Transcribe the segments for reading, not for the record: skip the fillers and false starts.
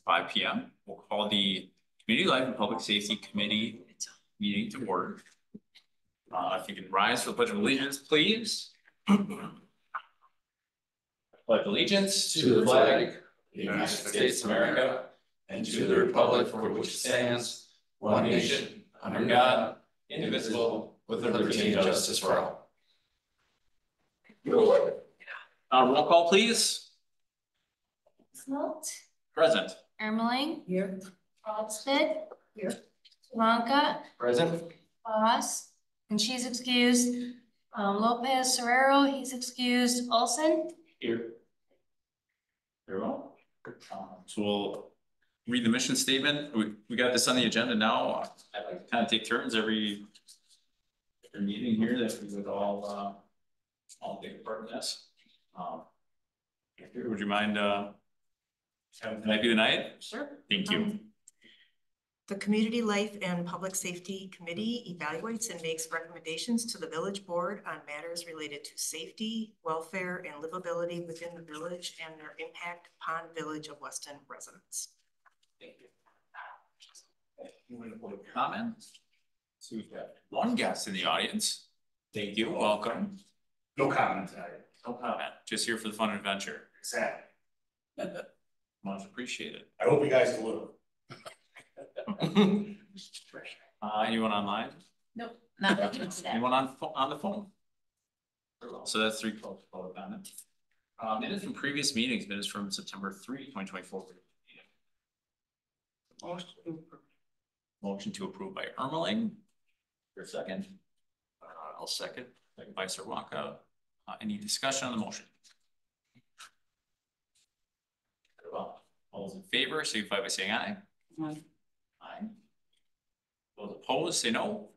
5 p.m. We'll call the Community Life and Public Safety Committee meeting to order. If you can rise for the Pledge of Allegiance, please. Pledge allegiance to the flag of the United States of America and to the republic for which it stands, one nation, under God, indivisible, with liberty and justice for all. Roll call, please. Smolt. Present. Ermeling. Here. Alsted. Here. Ronka. Present. Boss. And she's excused. Lopez Serrero, he's excused. Olson. Here. Very well. So we'll read the mission statement. We got this on the agenda now. I'd like to kind of take turns every meeting here that we would all take part in this. Would you mind having tonight be the night? Sure. Thank you. The Community Life and Public Safety Committee evaluates and makes recommendations to the village board on matters related to safety, welfare, and livability within the village and their impact upon Village of Weston residents. Thank you. Anyone with comments? So we've got one guest in the audience. Thank you. Welcome. No comment tonight. No comment. Just here for the fun and adventure. Exactly. Much appreciated. I hope you guys deliver. Anyone online? Nope. Not anyone on the phone? So that's 3 folks public comment. Minutes from previous meetings, minutes from September 3, 2024. Motion to approve by Ermeling. For a second. I'll second. Second by Serwanka. Any discussion on the motion? Very well. All those in favor, signify by saying aye. Aye. Aye. Those opposed, say no.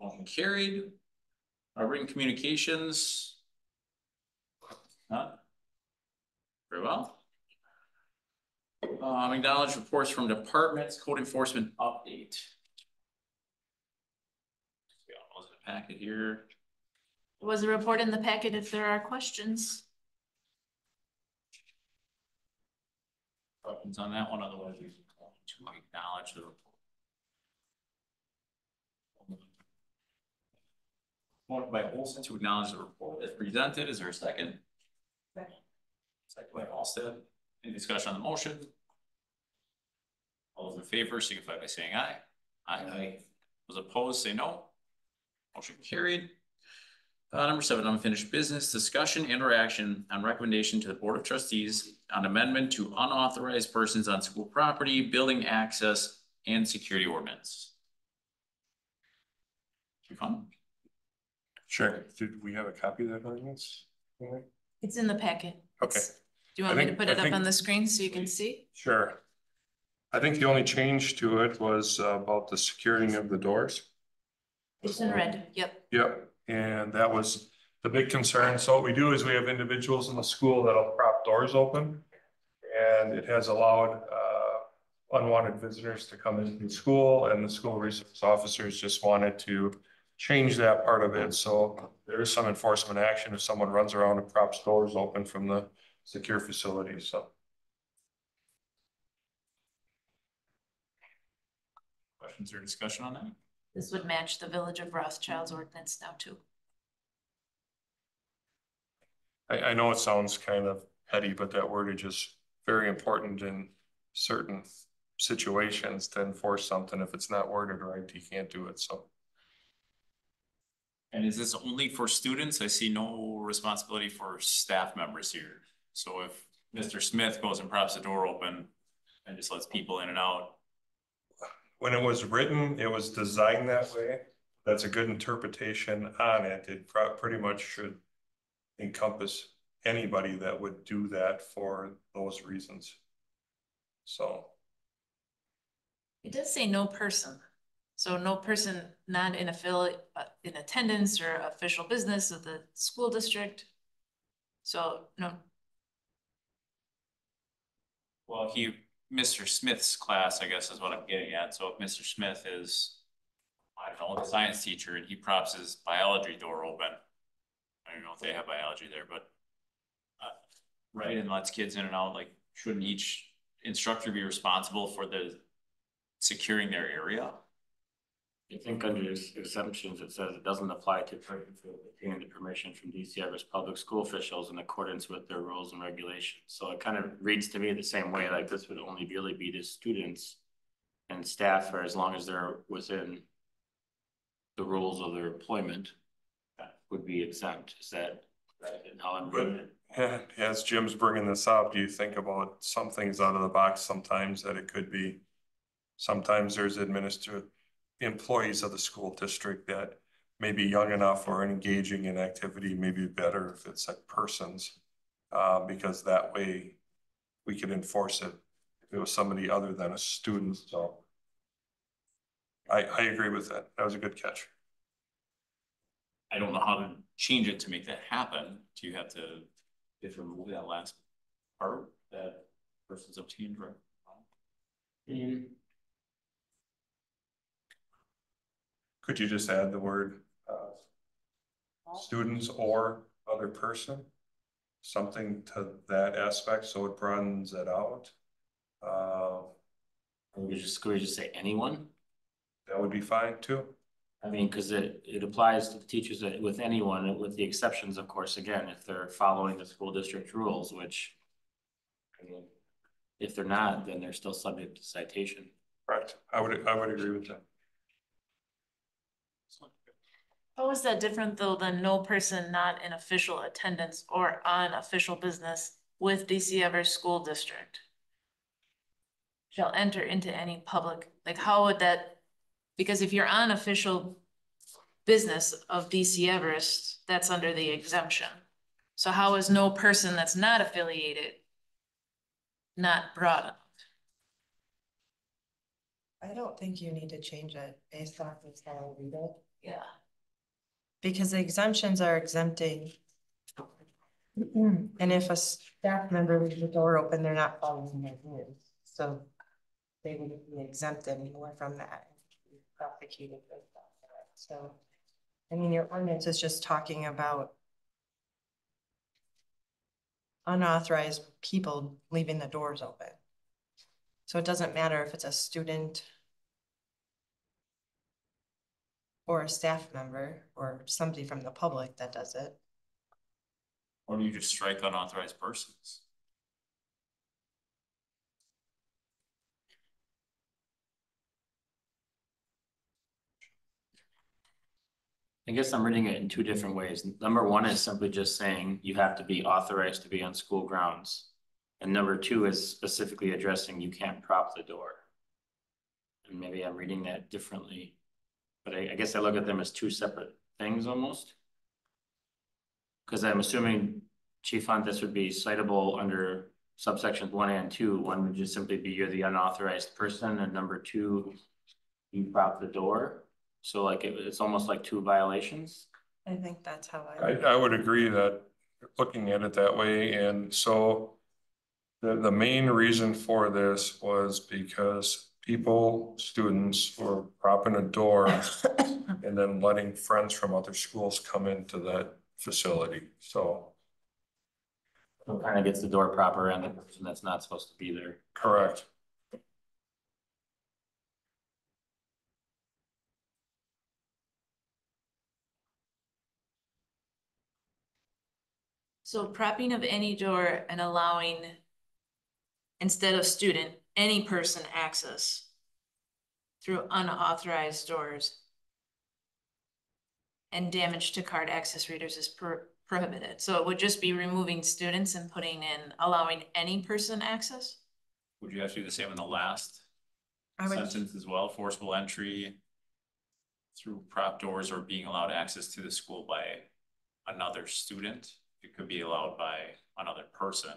Motion carried. Written communications. None. Very well. Acknowledge reports from departments. Code enforcement update. Was the packet here? Was a report in the packet if there are questions. Questions on that one? Otherwise, we to acknowledge the report. Motion by Olson to acknowledge the report as presented. Is there a second? Second by Alstead. Any discussion on the motion? All those in favor signify by saying aye. Aye. Those opposed say no. Motion carried. Number 7, unfinished business discussion and or action on recommendation to the Board of Trustees on amendment to unauthorized persons on school property, building access, and security ordinance. Sure. Did we have a copy of that ordinance? It's in the packet. Okay. Do you want me to put it up on the screen so you can see? Sure. I think the only change to it was about the securing of the doors. It's in red. Yep. Yep. And that was the big concern. So what we do is we have individuals in the school that'll prop doors open, and it has allowed unwanted visitors to come into the school, and the school resource officers just wanted to change that part of it. So there is some enforcement action if someone runs around and props doors open from the secure facility. So Questions or discussion on that? This would match the Village of Rothschild's ordinance now too. I know it sounds kind of petty, but that wordage is very important in certain situations to enforce something. If it's not worded right, you can't do it. So. And is this only for students? I see no responsibility for staff members here. So if Mr. Smith goes and props the door open and just lets people in and out. When it was written, it was designed that way. That's a good interpretation on it. It pretty much should encompass anybody that would do that for those reasons. So. It does say no person. So no person not in in attendance or official business of the school district. So no. Well, Mr. Smith's class, I guess is what I'm getting at. So if Mr. Smith is, I don't know, a science teacher and he props his biology door open, I don't know if they have biology there, but right, and lets kids in and out, like shouldn't each instructor be responsible for the securing their area? I think under exemptions, it says it doesn't apply to persons who obtain the permission from DCF's public school officials in accordance with their rules and regulations. So it kind of reads to me the same way, like this would only really be to students and staff for as long as they're within the rules of their employment would be exempt. Is that how I'm reading it? Yeah, as Jim's bringing this up, do you think about some things out of the box sometimes that it could be? Sometimes there's administrative employees of the school district that may be young enough or engaging in activity, maybe better if it's like persons. Because that way we can enforce it if it was somebody other than a student, so. I agree with that. That was a good catch. I don't know how to change it to make that happen. Do you have to just remove that last part that person's obtained, right? Could you just add the word students or other person? Something to that aspect, so it broadens it out. Could we just say anyone? That would be fine too. I mean, because it applies to the teachers with anyone, with the exceptions, of course, again, if they're following the school district rules, which, I mean, if they're not, then they're still subject to citation. Correct. I would agree with that. How is that different though than no person not in official attendance or on official business with DC Everest School District shall enter into any public, like how would that, because if you're on official business of DC Everest, that's under the exemption. So how is no person that's not affiliated not brought up? I don't think you need to change it based off of how I read it, Yeah. because the exemptions are exempting. And if a staff member leaves the door open, they're not following their rules, so they wouldn't be exempt anymore from that. Prosecuted for that. So, I mean, your ordinance is just talking about unauthorized people leaving the doors open. So it doesn't matter if it's a student or a staff member or somebody from the public that does it. Or do you just strike unauthorized persons? I guess I'm reading it in two different ways. Number one is simply just saying you have to be authorized to be on school grounds. And number two is specifically addressing you can't prop the door. And maybe I'm reading that differently, but I guess I look at them as two separate things almost. Because I'm assuming, Chief Hunt, this would be citable under subsections 1 and 2. One would just simply be you're the unauthorized person, and number two, you prop the door. So like it's almost like two violations. I think that's how I would agree that looking at it that way, and so the main reason for this was because students were propping a door and then letting friends from other schools come into that facility, so. So it kind of gets the door proper and the person that's not supposed to be there. Correct. So propping of any door and allowing, instead of student, any person access through unauthorized doors and damage to card access readers is prohibited. So it would just be removing students and putting in allowing any person access? Would you have to do the same in the last I would. sentence as well? Forcible entry through prop doors or being allowed access to the school by another student? It could be allowed by another person.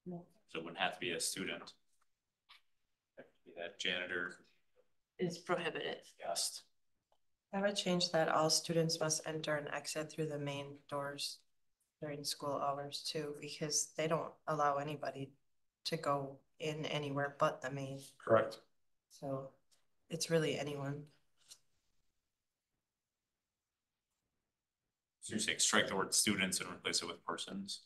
Yeah. So it wouldn't have to be a student. It could be that janitor, Is prohibited. guest. I would change that all students must enter and exit through the main doors during school hours too, because they don't allow anybody to go in anywhere but the main. Correct. So it's really anyone. So you're saying strike the word students and replace it with persons?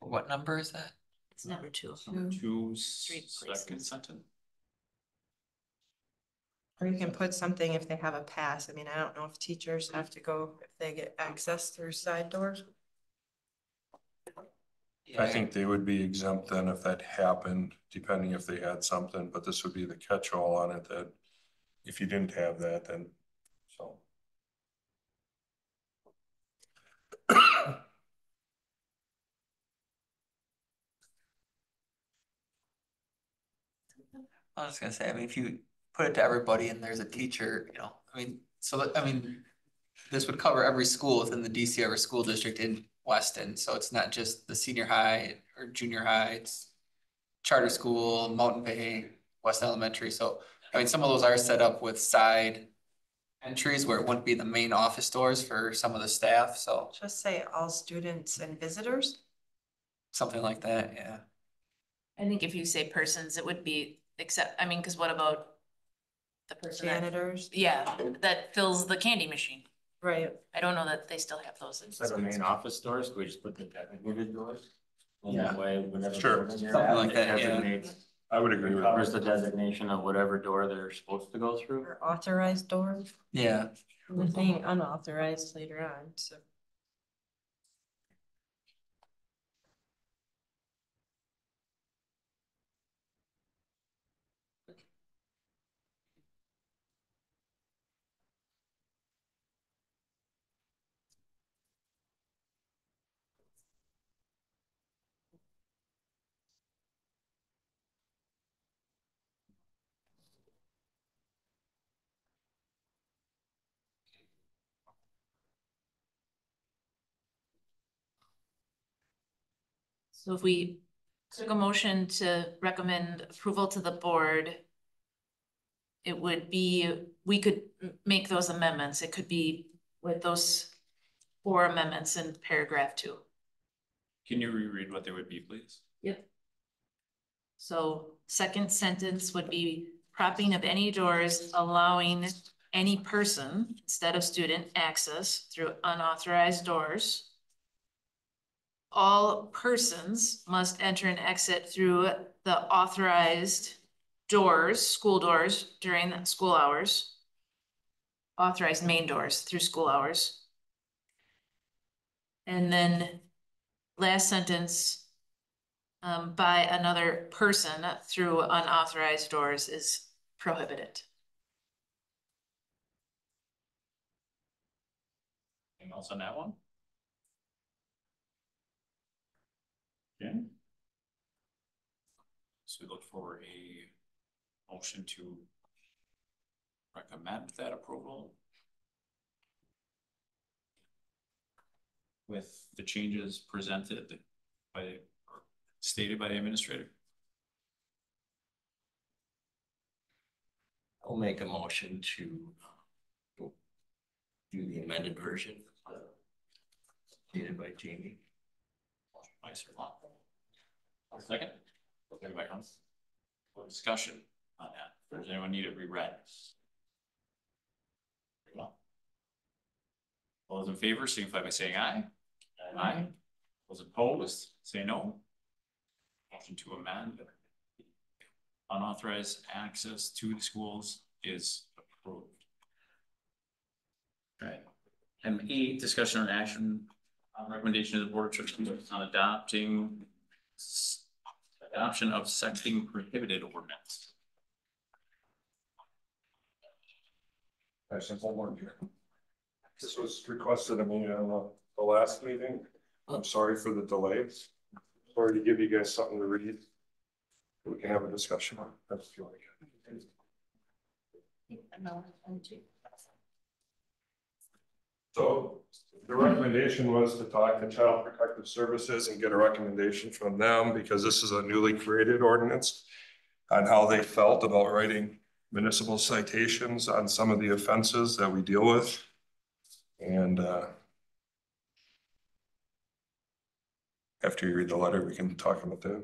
What number is that? It's number two. Number two, Street second places. sentence. Or you can put something if they have a pass. I mean, I don't know if teachers have to go, if they get access through side doors. I think they would be exempt then if that happened, depending if they had something, but this would be the catch-all on it that if you didn't have that, then so. I was gonna say, I mean, if you put it to everybody and there's a teacher, you know, I mean, so that, I mean, this would cover every school within the DC Ever School District in Weston, so it's not just the senior high or junior high, it's charter school, Mountain Bay, West Elementary, so, I mean, some of those are set up with side entries where it wouldn't be the main office doors for some of the staff, so Just say all students and visitors. something like that, yeah. I think if you say persons, it would be except, I mean, cause what about the person that, Janitors, yeah, that fills the candy machine? right? I don't know that they still have those. Instead of main office doors, we just put the designated doors. And that Yeah. way, whenever. Sure. building you're Something at, like it that, yeah. designates- I would agree It with covers that. the designation of whatever door they're supposed to go through. Or authorized doors. Yeah, We're saying unauthorized later on, so. So if we took a motion to recommend approval to the board, it would be, we could make those amendments. It could be with those 4 amendments in paragraph 2. Can you reread what they would be, please? Yep. So second sentence would be propping of any doors allowing any person instead of student access through unauthorized doors. All persons must enter and exit through the authorized doors, school doors during the school hours. Authorized main doors through school hours. And then last sentence, by another person through unauthorized doors is prohibited. Anything else on that one? Okay. So we look for a motion to recommend that approval with the changes presented by, or stated by the administrator. I'll make a motion to do the amended version stated by Jamie. Vice or not? Second. Everybody else? For discussion on that. Does anyone need it reread? All those in favor, signify by saying aye. Aye. Those opposed, say no. Motion to amend unauthorized access to the schools is approved. All right. M8, discussion on action on recommendation of the Board of Trustees on adoption of sexting prohibited ordinance. There's some homework here. This was requested of me on the last meeting. I'm sorry for the delay. Sorry to give you guys something to read. We can have a discussion on it if you like. So the recommendation was to talk to Child Protective Services and get a recommendation from them because this is a newly created ordinance on how they felt about writing municipal citations on some of the offenses that we deal with. And after you read the letter, we can talk about that.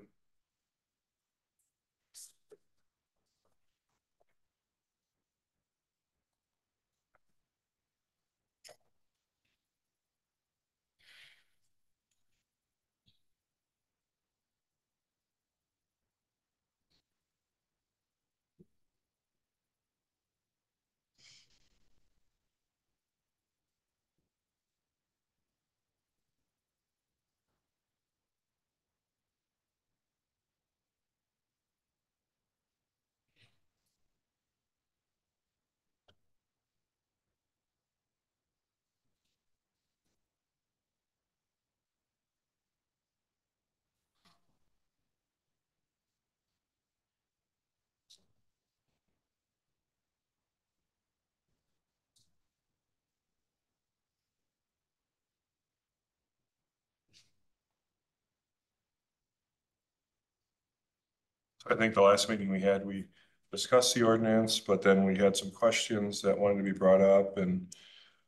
I think the last meeting we had, we discussed the ordinance, but then we had some questions that wanted to be brought up, and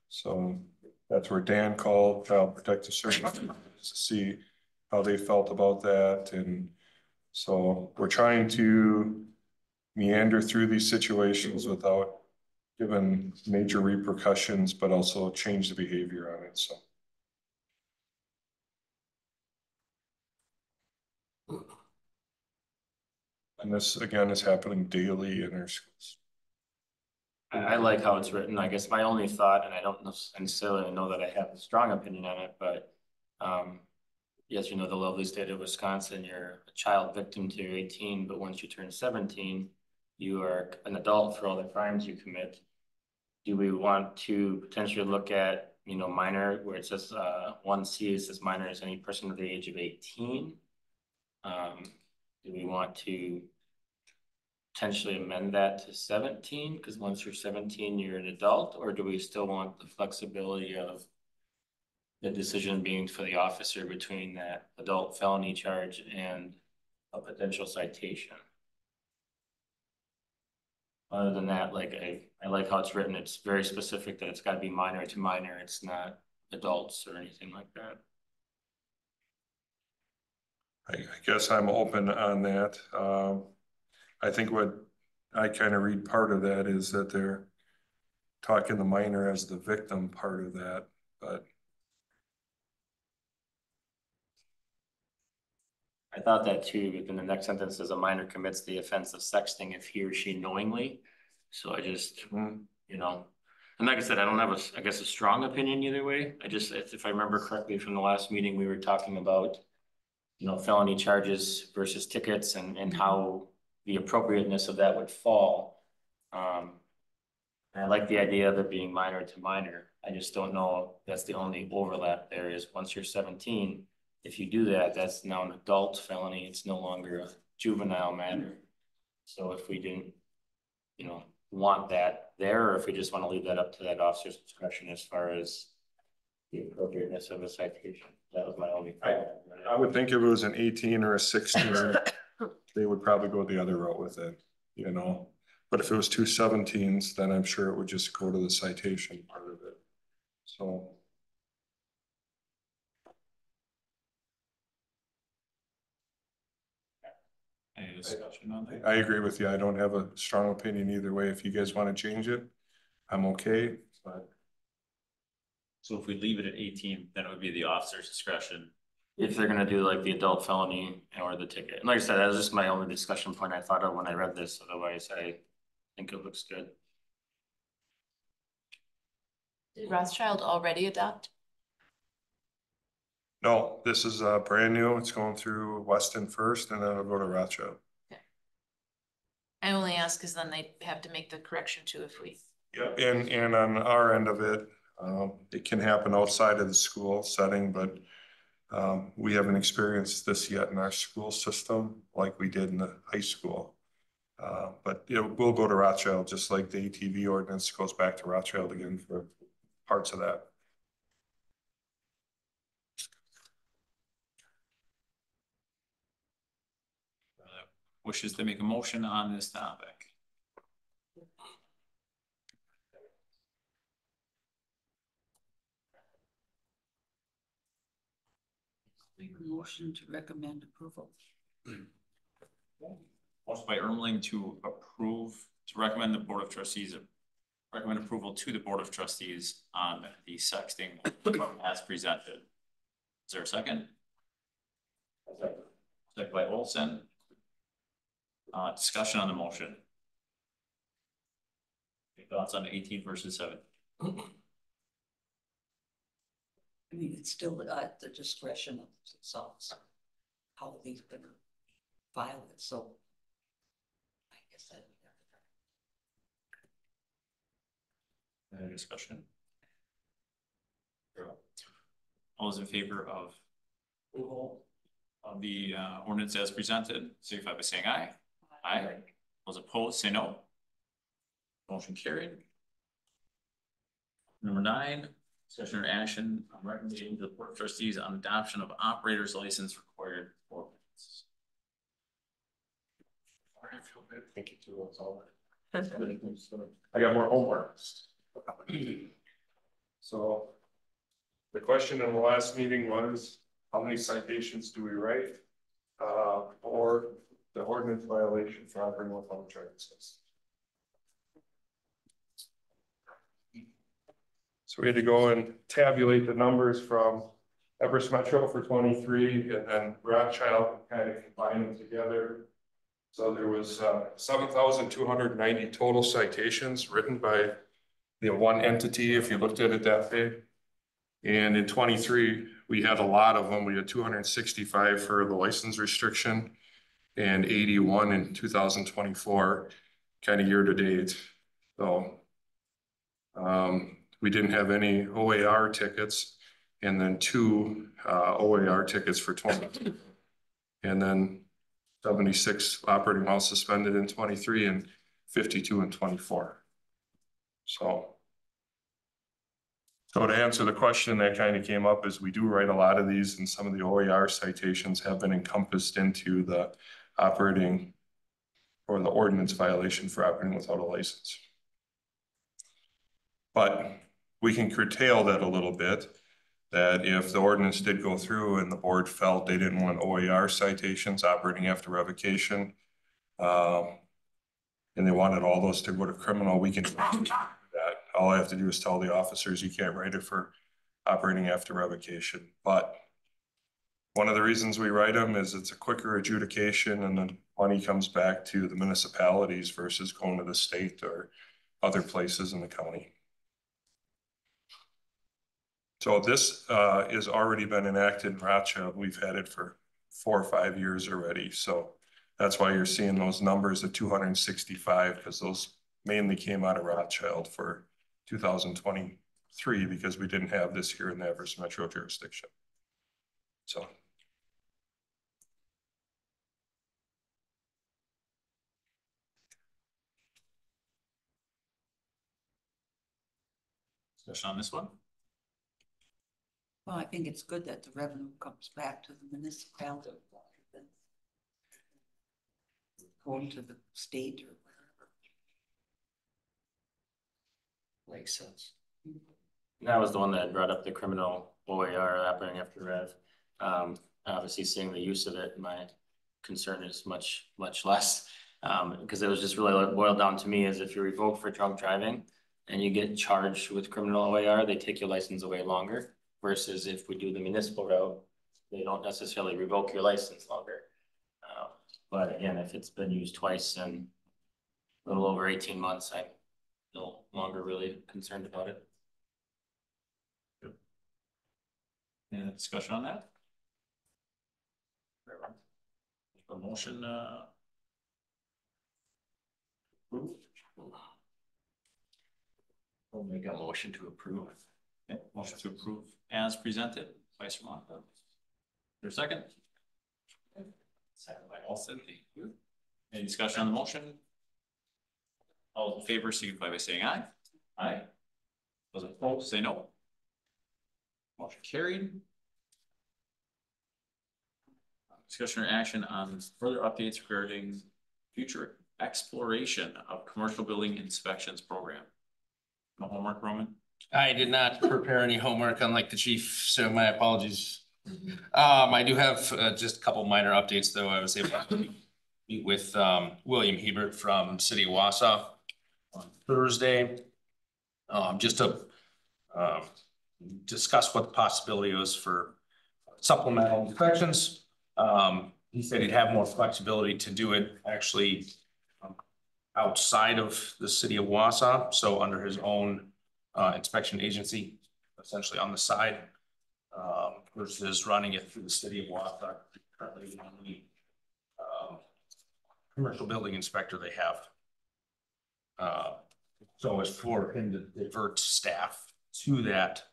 so that's where Dan called Child Protective Services to see how they felt about that, and so we're trying to meander through these situations without giving major repercussions, but also change the behavior on it, so. And this, again, is happening daily in our schools. I like how it's written. I guess my only thought, and I don't necessarily know that I have a strong opinion on it, but yes, you know, the lovely state of Wisconsin, you're a child victim to 18, but once you turn 17, you are an adult for all the crimes you commit. Do we want to potentially look at, you know, minor, where it says 1C, it says minor is any person of the age of 18? Do we want to potentially amend that to 17? Because once you're 17, you're an adult, or do we still want the flexibility of the decision being for the officer between that adult felony charge and a potential citation? Other than that, like I like how it's written. It's very specific that it's got to be minor to minor. It's not adults or anything like that. I guess I'm open on that. I think what I kind of read part of that is that they're talking the minor as the victim part of that, but. I thought that too, but then the next sentence says a minor commits the offense of sexting if he or she knowingly. So I just, you know, and like I said, I don't have I guess a strong opinion either way. I just, if I remember correctly from the last meeting, we were talking about, you know, felony charges versus tickets and how the appropriateness of that would fall. And I like the idea of it being minor to minor. I just don't know if that's the only overlap there is once you're 17. If you do that, that's now an adult felony. It's no longer a juvenile matter. So if we didn't, you know, want that there, or if we just want to leave that up to that officer's discretion as far as the appropriateness of a citation, that was my only thought. I would think if it was an 18 or a 16, they would probably go the other route with it, you know. But if it was two 17s, then I'm sure it would just go to the citation part of it. So. Any discussion on that? I agree with you. I don't have a strong opinion either way. If you guys want to change it, I'm okay, but. So if we leave it at 18, then it would be the officer's discretion. If they're gonna do like the adult felony or the ticket. And like I said, that was just my only discussion point I thought of when I read this. Otherwise, I think it looks good. Did Rothschild already adopt? No, this is brand new. It's going through Weston first and then it'll go to Rothschild. I only ask because then they have to make the correction too if we. Yeah, and on our end of it, it can happen outside of the school setting, but we haven't experienced this yet in our school system like we did in the high school. But it will go to Rothschild, just like the ATV ordinance goes back to Rothschild again for parts of that. Wishes to make a motion on this topic? Make a motion to recommend approval. Motion by Ermeling to recommend the Board of Trustees, recommend approval to the Board of Trustees on the sexting as presented. Is there a second? Second by Olson. Discussion on the motion. Any thoughts on 18 versus 7? I mean, it's still at the discretion of themselves, how these gonna file it, so. I guess that. Any discussion? All those in favor of approval of the ordinance as presented, signify by saying aye. Aye. Those opposed, say no. Motion carried. Number 9, discussion or action on recommendation to the Board of Trustees on adoption of operator's license required ordinance. Thank you too. That's all. I got more homework. So the question in the last meeting was, how many citations do we write? Or the ordinance violation for operating without a driving license? So we had to go and tabulate the numbers from Everest Metro for 23 and then Rothschild, kind of combine them together. So there was 7,290 total citations written by the one entity, if you looked at it that way. And in 23, we had a lot of them. We had 265 for the license restriction and 81 in 2024, kind of year to date. So we didn't have any OAR tickets, and then 2 OAR tickets for 20. And then 76 operating while suspended in 23 and 52 in 24. So to answer the question that kind of came up is we do write a lot of these, and some of the OAR citations have been encompassed into the operating or the ordinance violation for operating without a license. But we can curtail that a little bit, that if the ordinance did go through and the board felt they didn't want OAR citations operating after revocation, and they wanted all those to go to criminal, we can do that. All I have to do is tell the officers you can't write it for operating after revocation. But one of the reasons we write them is it's a quicker adjudication, and the money comes back to the municipalities versus going to the state or other places in the county. So this has already been enacted in Rothschild. We've had it for 4 or 5 years already. So that's why you're seeing those numbers of 265, because those mainly came out of Rothschild for 2023, because we didn't have this here in the Everest Metro jurisdiction. So. Discussion on this one? Well, I think it's good that the revenue comes back to the municipality rather than going to the state or wherever. Makes sense. That was the one that brought up the criminal OAR operating after rev. Obviously seeing the use of it, my concern is much less. Because it was just really boiled down to me is if you're revoked for drunk driving and you get charged with criminal OAR, they take your license away longer. Versus if we do the municipal route, they don't necessarily revoke your license longer. But again, if it's been used twice in a little over 18 months, I'm no longer really concerned about it. Any discussion on that? A motion approve. We'll make a motion to approve. Okay, motion to approve as presented. Vice Vermont. Your second? Second by Weston. Thank you. Any discussion on the motion? All in favor signify by saying aye. Aye. Those opposed say no. Motion carried. Discussion or action on further updates regarding future exploration of commercial building inspections program. No homework, Roman? I did not prepare any homework, unlike the chief, so my apologies. I do have just a couple minor updates, though. I was able to meet with William Hebert from City of Wausau on Thursday, just to discuss what the possibility was for supplemental inspections. He said he'd have more flexibility to do it actually outside of the City of Wausau, so under his own inspection agency, essentially on the side, versus running it through the City of Wausau. Currently, the only commercial building inspector they have. So as for him to divert staff to that,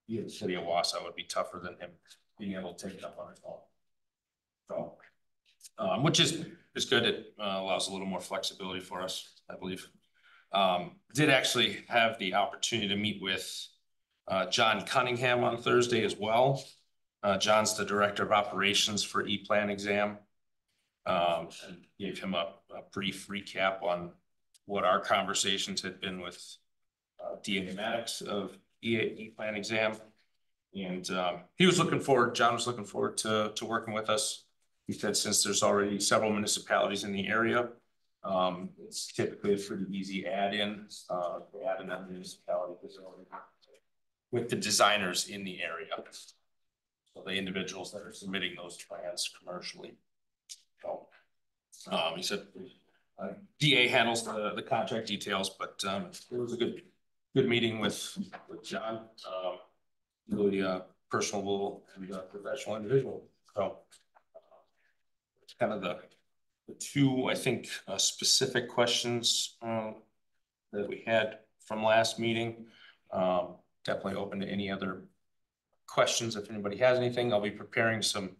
the City of Wausau would be tougher than him being able to take it up on his own. So, which is good. It allows a little more flexibility for us, I believe. Did actually have the opportunity to meet with John Cunningham on Thursday as well. John's the director of operations for E-Plan exam. And gave him a brief recap on what our conversations had been with DA Maddox of E-Plan exam. And he was looking forward, John was looking forward to working with us. He said since there's already several municipalities in the area, it's typically a pretty easy add-in, add another municipality with the designers in the area. So the individuals that are submitting those plans commercially. So he said DA handles the contract details, but it was a good meeting with John. Really personable and professional individual. So it's kind of the two, I think, specific questions that we had from last meeting. Definitely open to any other questions if anybody has anything. I'll be preparing some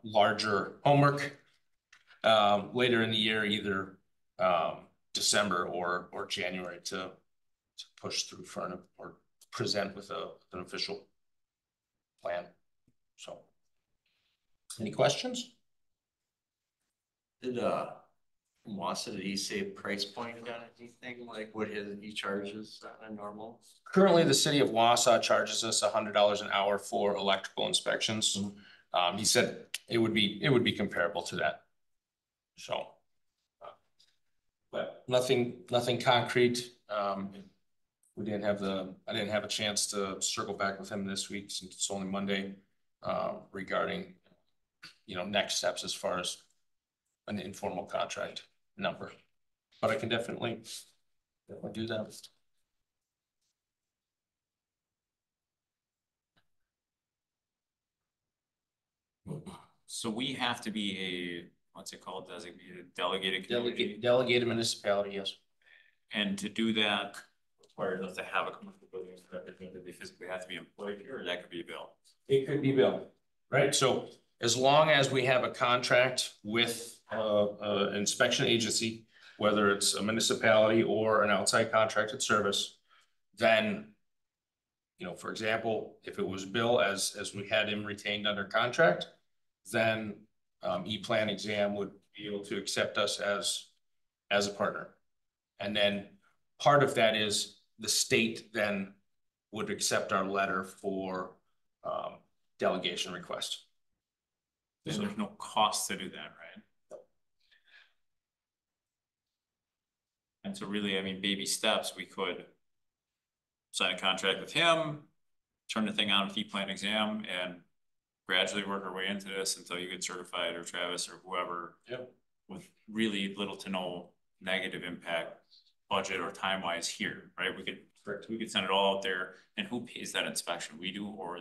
larger homework later in the year, either December or January to push through for or present with an official plan. So, any questions? Did Wassa, did he say price point on anything, like what he charges on a normal? Currently, the city of Wausau charges us $100 an hour for electrical inspections. He said it would be comparable to that. So, but nothing concrete. I didn't have a chance to circle back with him this week since it's only Monday, regarding, next steps as far as an informal contract number, but I can definitely do that. So we have to be a, what's it called, designated delegated community? Delegated municipality, yes. And to do that requires us to have a commercial building inspector. Do they physically have to be employed here, or that could be Bill? It could be Bill, right? So as long as we have a contract with an inspection agency, whether it's a municipality or an outside contracted service, then, for example, if it was Bill as we had him retained under contract, then E-Plan exam would be able to accept us as a partner. And then part of that is the state then would accept our letter for delegation request. So there's no cost to do that, right? And so really, I mean, baby steps, we could sign a contract with him, turn the thing on with E-Plan exam, and gradually work our way into this until you get certified, or Travis or whoever. Yep. With really little to no negative impact, budget or time wise here, right? We could send it all out there. And who pays that inspection? We do, or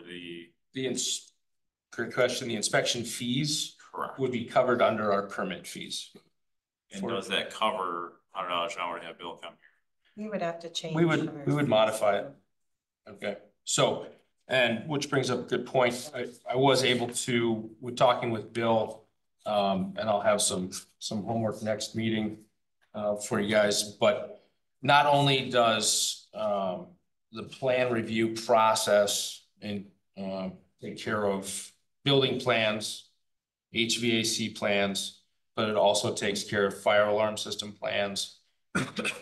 Great question. The inspection fees correct would be covered under our permit fees. And does that cover $100 an hour to have Bill come here? We would have to change. We would modify it. Okay. So, and which brings up a good point. I was able to, we're talking with Bill, and I'll have some homework next meeting for you guys, but not only does the plan review process and take care of building plans, HVAC plans, but it also takes care of fire alarm system plans,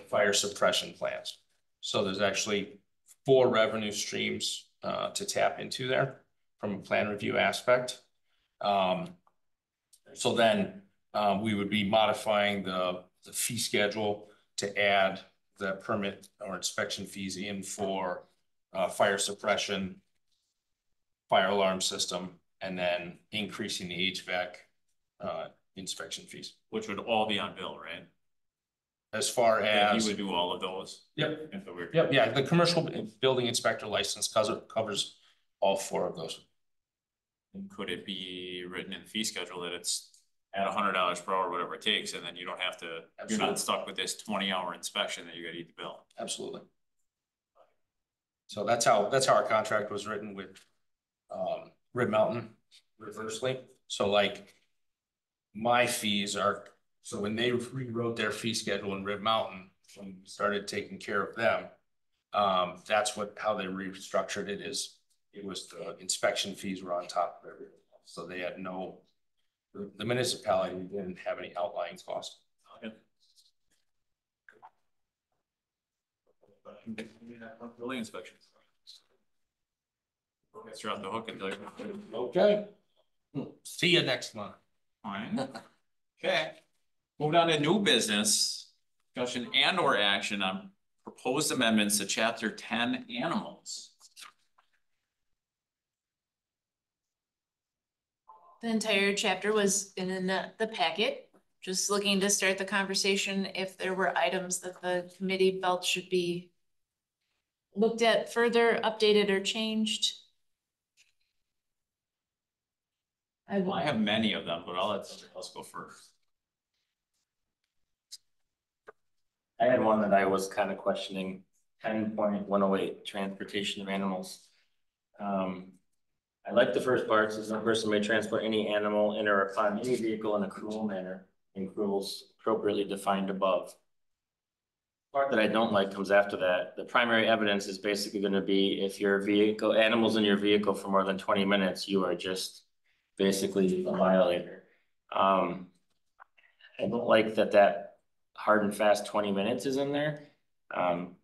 fire suppression plans. So there's actually 4 revenue streams to tap into there from a plan review aspect. So then we would be modifying the fee schedule to add the permit or inspection fees in for fire suppression, fire alarm system, and then increasing the HVAC inspection fees. Which would all be on Bill, right? As far as he would do all of those. Yep. If it were. Yep. Yeah. The commercial building inspector license covers all 4 of those. And could it be written in the fee schedule that it's at $100 per hour, whatever it takes, and then you don't have to, Absolutely. You're not stuck with this 20-hour inspection that you got to eat the bill? Absolutely. So that's how our contract was written with Red Mountain reversely. So like my fees are, so when they rewrote their fee schedule in Red Mountain, when we started taking care of them, that's how they restructured it. It was the inspection fees were on top of everything. So they had no The municipality didn't have any outlying cost. Okay. Building inspection. Guess you're off the hook until you. Okay. See you next month. Fine. Okay. Moving on to new business, discussion and or action on proposed amendments to chapter 10 animals. The entire chapter was in the packet, just looking to start the conversation if there were items that the committee felt should be looked at further, updated or changed. I have many of them, but I'll let somebody else go first. I had one that I was kind of questioning, 10.108, transportation of animals. I like the first part, says no person may transport any animal in or upon any vehicle in a cruel manner, and cruel's appropriately defined above. Part that I don't like comes after that. The primary evidence is basically gonna be if your vehicle, animals in your vehicle for more than 20 minutes, you are just basically a violator. I don't like that hard and fast 20 minutes is in there.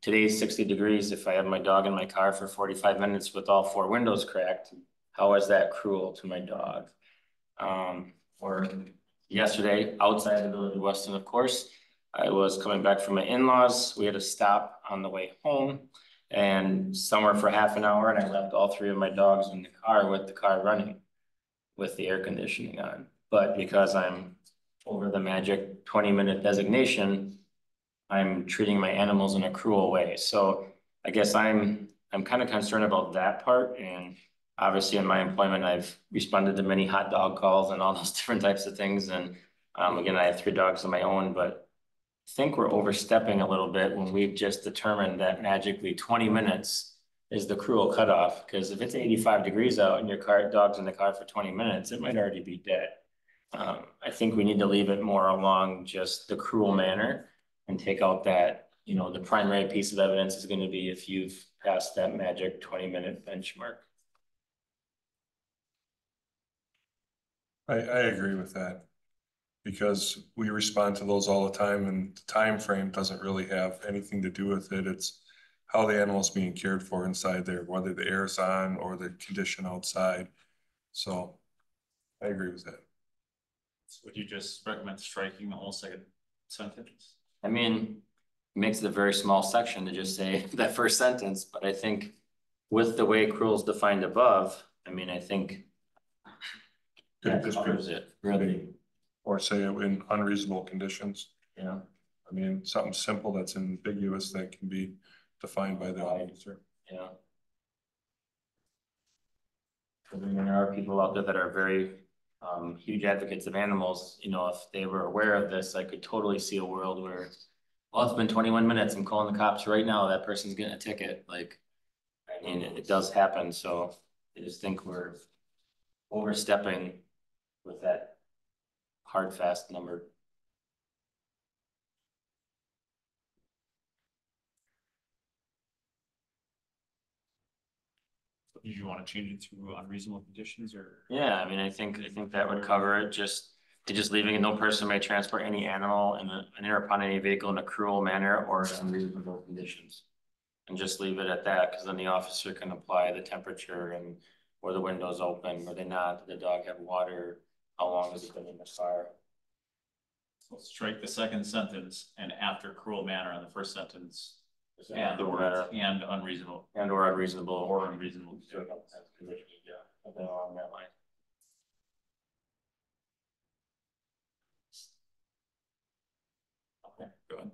Today's 60 degrees. If I have my dog in my car for 45 minutes with all 4 windows cracked, how is that cruel to my dog? Or yesterday, outside of the village of Weston, of course, I was coming back from my in-laws. We had a stop on the way home and somewhere for half an hour, and I left all 3 of my dogs in the car with the car running with the air conditioning on. But because I'm over the magic 20-minute designation, I'm treating my animals in a cruel way. So I guess I'm kind of concerned about that part. And obviously in my employment, I've responded to many hot dog calls and all those different types of things. And again, I have 3 dogs of my own, but I think we're overstepping a little bit when we've just determined that magically 20 minutes is the cruel cutoff. Because if it's 85 degrees out and your dog's in the car for 20 minutes, it might already be dead. I think we need to leave it more along just the cruel manner and take out that, you know, the primary piece of evidence is going to be if you've passed that magic 20-minute benchmark. I agree with that. Because we respond to those all the time and the time frame doesn't really have anything to do with it. It's how the animal's being cared for inside there, whether the air's on or the condition outside. So I agree with that. Would you just recommend striking the whole second sentence? I mean, it makes it a very small section to just say that first sentence, but I think with the way cruel is defined above, I mean, I think that covers it, really. Or say it in unreasonable conditions. Yeah. I mean, something simple that's ambiguous that can be defined by the officer. Yeah. I mean, there are people out there that are very huge advocates of animals. You know, if they were aware of this, I could totally see a world where, well, it's been 21 minutes. I'm calling the cops right now. That person's getting a ticket. Like, I mean, it does happen. So I just think we're overstepping with that hard, fast number. Do you want to change it to unreasonable conditions or? Yeah, I mean, I think that would cover it. Just leaving it, no person may transport any animal in or upon any vehicle in a cruel manner or unreasonable conditions. And just leave it at that, because then the officer can apply the temperature and were the windows open, were they not, did the dog have water, how long has it been in the car? So strike the second sentence and after cruel manner on the first sentence. And the Cruel word manner. and unreasonable. And or unreasonable. Or unreasonable. Yeah, something along that line. Okay, good.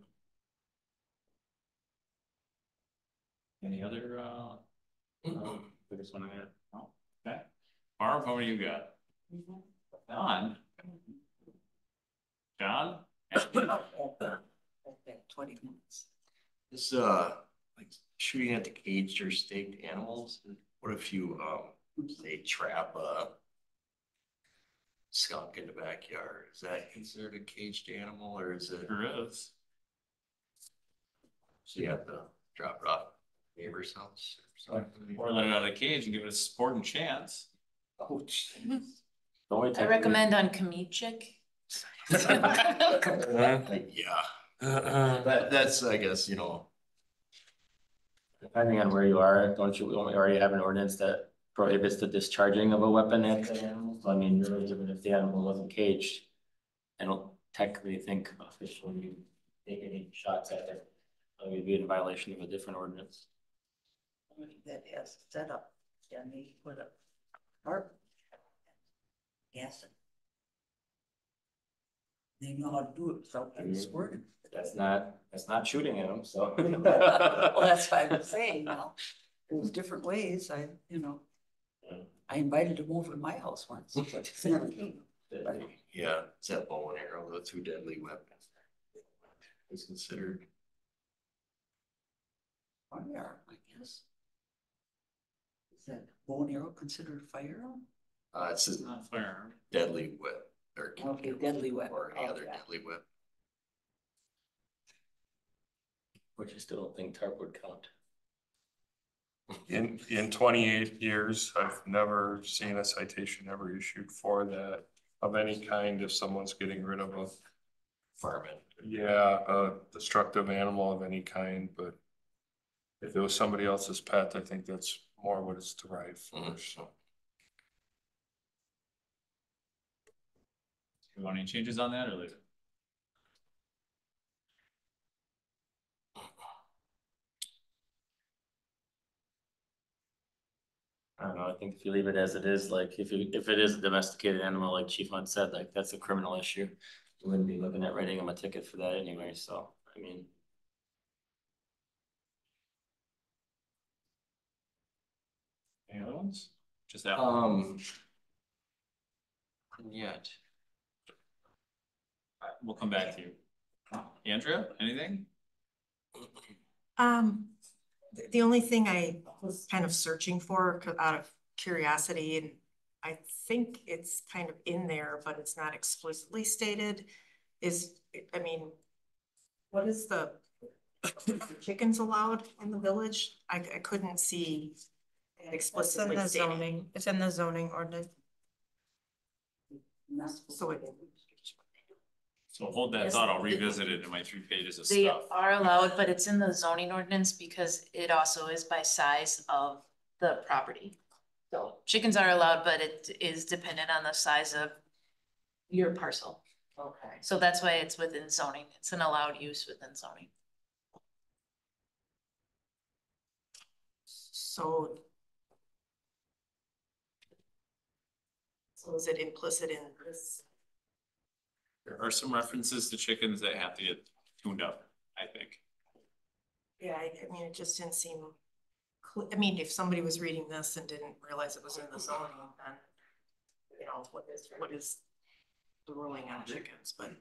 Any other, Biggest one I had. oh, okay. Barb, how many you got? Don? John? Okay, 20 minutes. This, like shooting at the caged or staked animals, what if you, say trap a skunk in the backyard? Is that considered a caged animal or is it? Sure is. So you have to drop it off neighbor's house or something? Or let it out of the cage and give it a sporting chance. Oh, jeez. Don't we I take- recommend on Comedic. Yeah, that's, I guess, Depending on where you are, don't you, we already have an ordinance that prohibits the discharging of a weapon at the animal? I mean, really, even if the animal wasn't caged, I don't technically think officially you take any shots at it. We'd be in violation of a different ordinance. That has set up, then they put a tarp. Gas it. They know how to do it without getting squirted. That's not shooting at them, so. Well, that's what I'm saying now. There's different ways, I invited them over to my house once. yeah, it's that bow and arrow, the two deadly weapons. It's considered. Firearm, I guess. Is that bow and arrow considered a firearm? It's just Not firearm. deadly weapon. Or Okay, deadly weapon. Or any Oh, other yeah. deadly weapon. Which I still don't think tarp would count. In 28 years, I've never seen a citation ever issued for that of any kind if someone's getting rid of a, Farming. yeah, a destructive animal of any kind, but if it was somebody else's pet, I think that's more what it's derived for, so. You want any changes on that or leave it? I don't know, I think if you leave it as it is, like if it is a domesticated animal, like Chief Hunt said, like that's a criminal issue. You wouldn't be looking at writing him a ticket for that anyway, so, I mean. Any other ones? Just that. Yet. We'll come back to you. Andrea, anything? The only thing I was kind of searching for out of curiosity, and I think it's kind of in there, but it's not explicitly stated, is, I mean, what is the chickens allowed in the village? I couldn't see It's in explicitly the stating. zoning, it's in the zoning ordinance. So it, So hold that Yes. thought. I'll revisit it in my 3 pages of They stuff. are allowed, but it's in the zoning ordinance because it also is by size of the property. So chickens are allowed, but it is dependent on the size of your parcel. Okay. So that's why it's within zoning. It's an allowed use within zoning. so. So is it implicit in this? There are some references to chickens that have to get tuned up, I think. Yeah, I mean, it just didn't seem, I mean, if somebody was reading this and didn't realize it was in the zoning, then, you know, what is the ruling on chickens, but,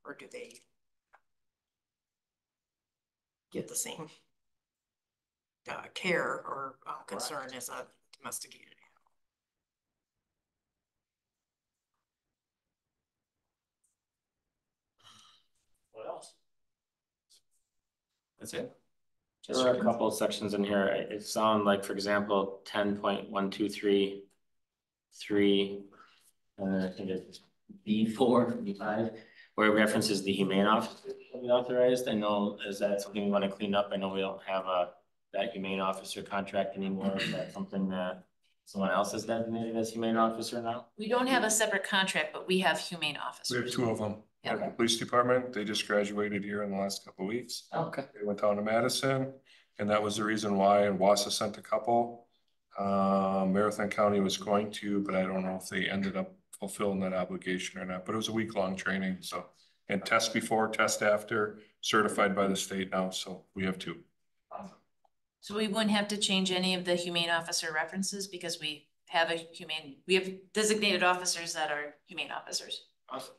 or do they get the same care or concern as a domesticated animal? What else? That's it? There are a couple of sections in here. It sounds like, for example, 10.123 and I think it's B4, B5, where it references the humane officer to be authorized. I know, is that something we want to clean up? I know we don't have that humane officer contract anymore. Is that something that someone else is designated as humane officer now? We don't have a separate contract, but we have humane We have officers. 2 of them. At the police department, they just graduated here in the last couple of weeks. Okay. They went down to Madison, and that was the reason why, and Wausau sent a couple. Marathon County was going to, but I don't know if they ended up fulfilling that obligation or not, but it was a week-long training, so. And test before, test after, certified by the state now, so we have 2. So we wouldn't have to change any of the humane officer references because we have we have designated officers that are humane officers. Awesome.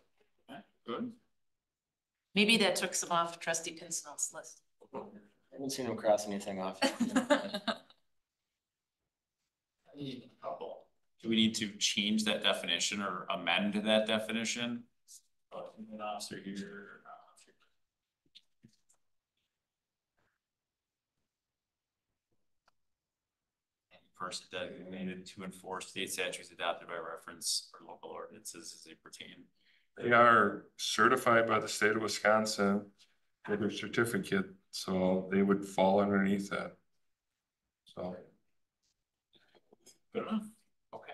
Okay, good. Maybe that took some off trustee Pincinel's list. I haven't seen him cross anything off. Couple. Do we need to change that definition or amend that definition? An officer here. person designated to enforce state statutes adopted by reference or local ordinances as they pertain. They are certified by the state of Wisconsin with their certificate, so they would fall underneath that. So. Good enough. Okay.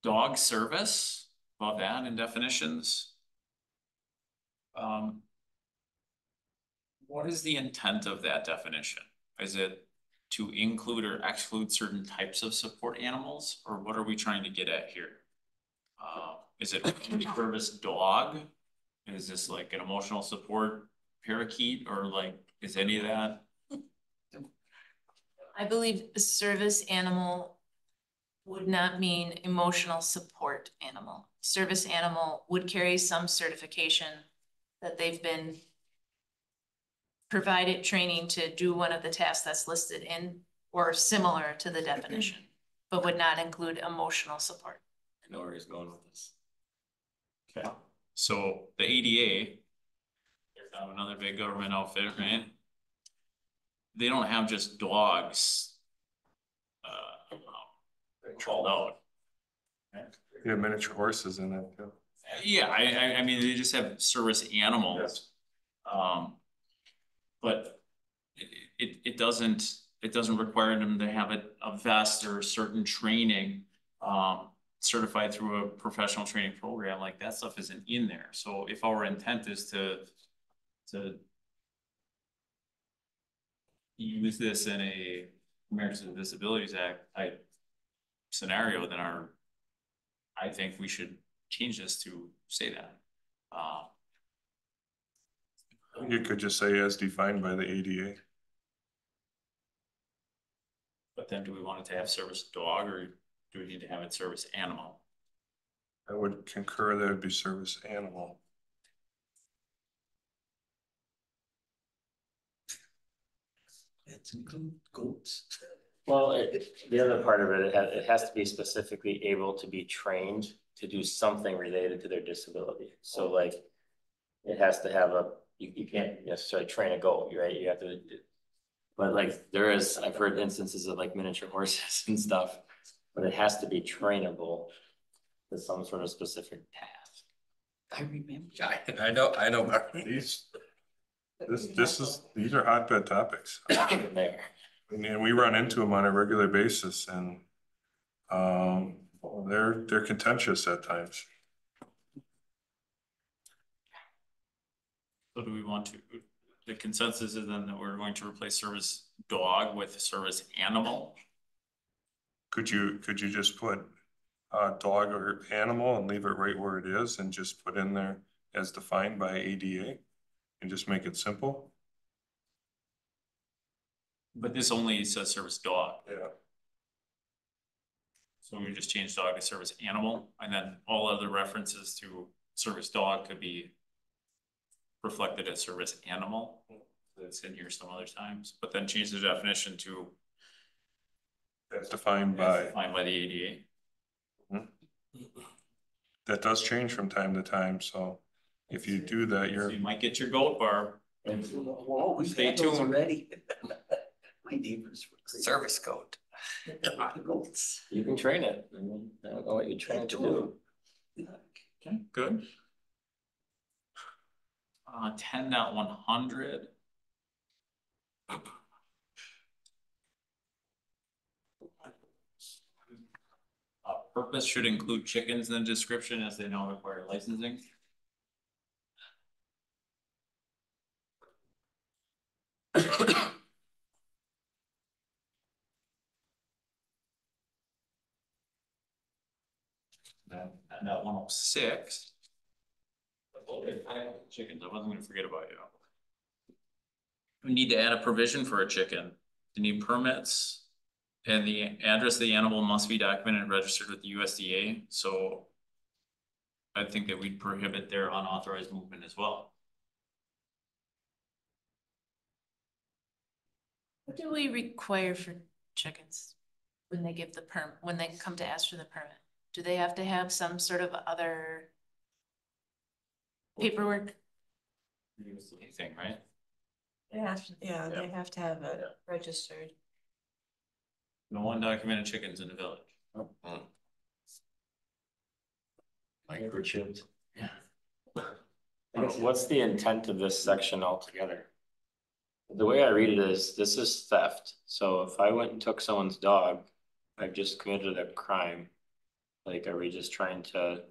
Dog service, about that in definitions. What is the intent of that definition? Is it to include or exclude certain types of support animals, or what are we trying to get at here? Is it service dog? Is this like an emotional support parakeet, or like, is any of that? I believe a service animal would not mean emotional support animal. Service animal would carry some certification that they've been provided training to do one of the tasks that's listed in or similar to the definition, but would not include emotional support. I know where he's going with this. Okay. So the ADA, they're kind of another big government outfit, right? They don't have just dogs called out. You have miniature horses in it too. Yeah, I mean, they just have service animals. But it doesn't require them to have a vest or certain training, certified through a professional training program. Like that stuff isn't in there. So if our intent is to use this in a Americans with Disabilities Act type scenario, then I think we should change this to say that. You could just say as defined by the ADA. But then do we want it to have service dog, or do we need to have it service animal? I would concur that it would be service animal. Let's include goats. Well, the other part of it, it has to be specifically able to be trained to do something related to their disability. So like, it has to have you can't necessarily train a goat, right? You have to, but like I've heard instances of like miniature horses and stuff, but it has to be trainable to some sort of specific task. I remember. I know. These are hotbed topics. There. And we run into them on a regular basis, and they're contentious at times. So do we want to, the consensus is then that we're going to replace service dog with service animal? Could you just put dog or animal and leave it right where it is and just put in there as defined by ADA and just make it simple? But this only says service dog. Yeah. So we just change dog to service animal, and then all other references to service dog could be reflected as service animal. That's in here some other times, but then change the definition to That's defined by. the ADA. That does change from time to time, so if you do that, So you might get your goat bar. Whoa, we've Stay had those tuned. already. My neighbors were crazy. Service goat. Goats. You can train it. I don't know what you train it to do. Okay, good. 10.100. Purpose should include chickens in the description as they now require licensing. And that 106. Chickens, I wasn't gonna forget about you. We need to add a provision for a chicken. They need permits. And the address of the animal must be documented and registered with the USDA, so I think that we'd prohibit their unauthorized movement as well. What do we require for chickens when they give the when they come to ask for the permit? Do they have to have some sort of other paperwork? Anything, right? They have, yeah, they have to have it registered. No undocumented chickens in the village. Microchipped. Yeah. What's the intent of this section altogether? The way I read it is, this is theft, so if I went and took someone's dog, I've just committed a crime. Like, are we just trying to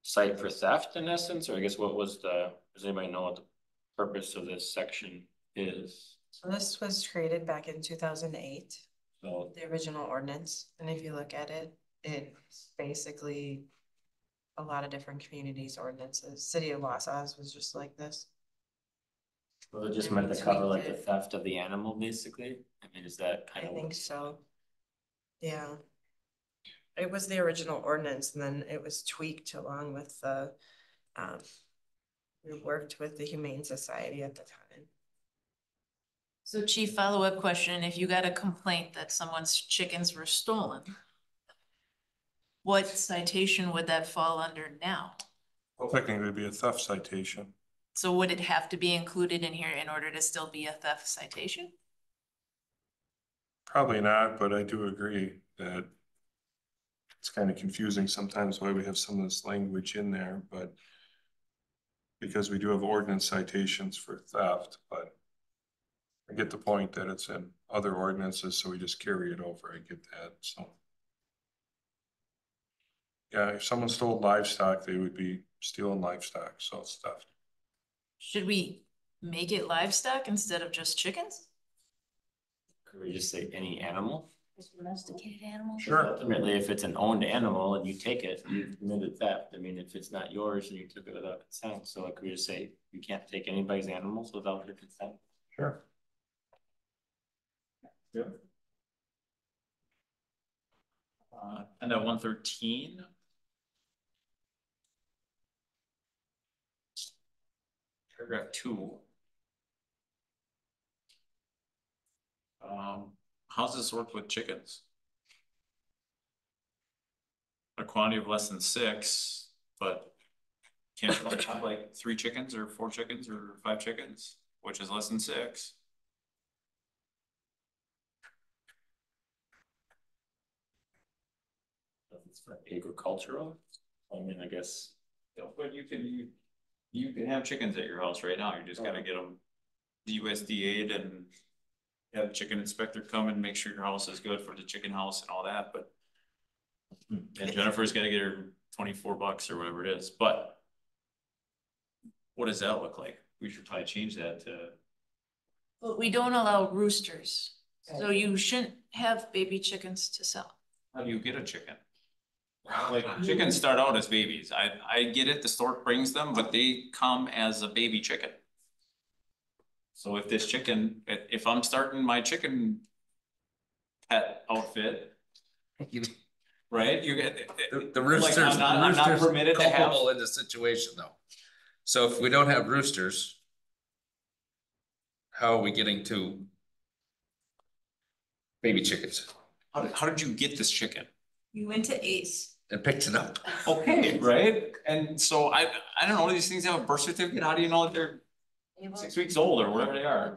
cite for theft in essence, or I guess what was does anybody know what the purpose of this section is? So this was created back in 2008, So, the original ordinance, and if you look at it, it's basically a lot of different communities' ordinances. City of Wausau's was just like this. was it just meant to cover like the theft of the animal, basically? I mean, is that I kind of? think so. Yeah. It was the original ordinance and then it was tweaked along with the, we worked with the Humane Society at the time. So chief, follow-up question, if you got a complaint that someone's chickens were stolen, what citation would that fall under now? Well, technically it'd be a theft citation. So would it have to be included in here in order to still be a theft citation? Probably not, but I do agree that it's kind of confusing sometimes why we have some of this language in there, but because we do have ordinance citations for theft, but I get the point that it's in other ordinances, so we just carry it over. I get that, so. Yeah, if someone stole livestock, they would be stealing livestock, so it's theft. Should we make it livestock instead of just chickens? Could we just say any animal? Domesticated animals? Sure. Ultimately, if it's an owned animal and you take it, you've committed theft. I mean, if it's not yours and you took it without consent, so like we just say, you can't take anybody's animals without their consent. Sure. Yeah. And at 113. Paragraph 2. How's this work with chickens? A quantity of less than 6, but can't you have like 3 chickens or 4 chickens or 5 chickens, which is less than 6. It's for agricultural. I mean, I guess. But you can have chickens at your house right now. You just gotta get them USDA'd and have a chicken inspector come and make sure your house is good for the chicken house and all that, but. And Jennifer's gotta get her $24 or whatever it is, but. What does that look like? We should probably change that to. But we don't allow roosters, so you shouldn't have baby chickens to sell. How do you get a chicken? Like chickens start out as babies. I get it, the store brings them, but they come as a baby chicken. So if this chicken, if I'm starting my chicken pet outfit, right, you get. The roosters, Like, I'm not permitted to have. culpable in this situation though. So if we don't have roosters, how are we getting to baby chickens How did you get this chicken? You went to Ace. and picked it up? Okay, right? And so I don't know, these things have a birth certificate. How do you know that they're 6 weeks old or whatever they are?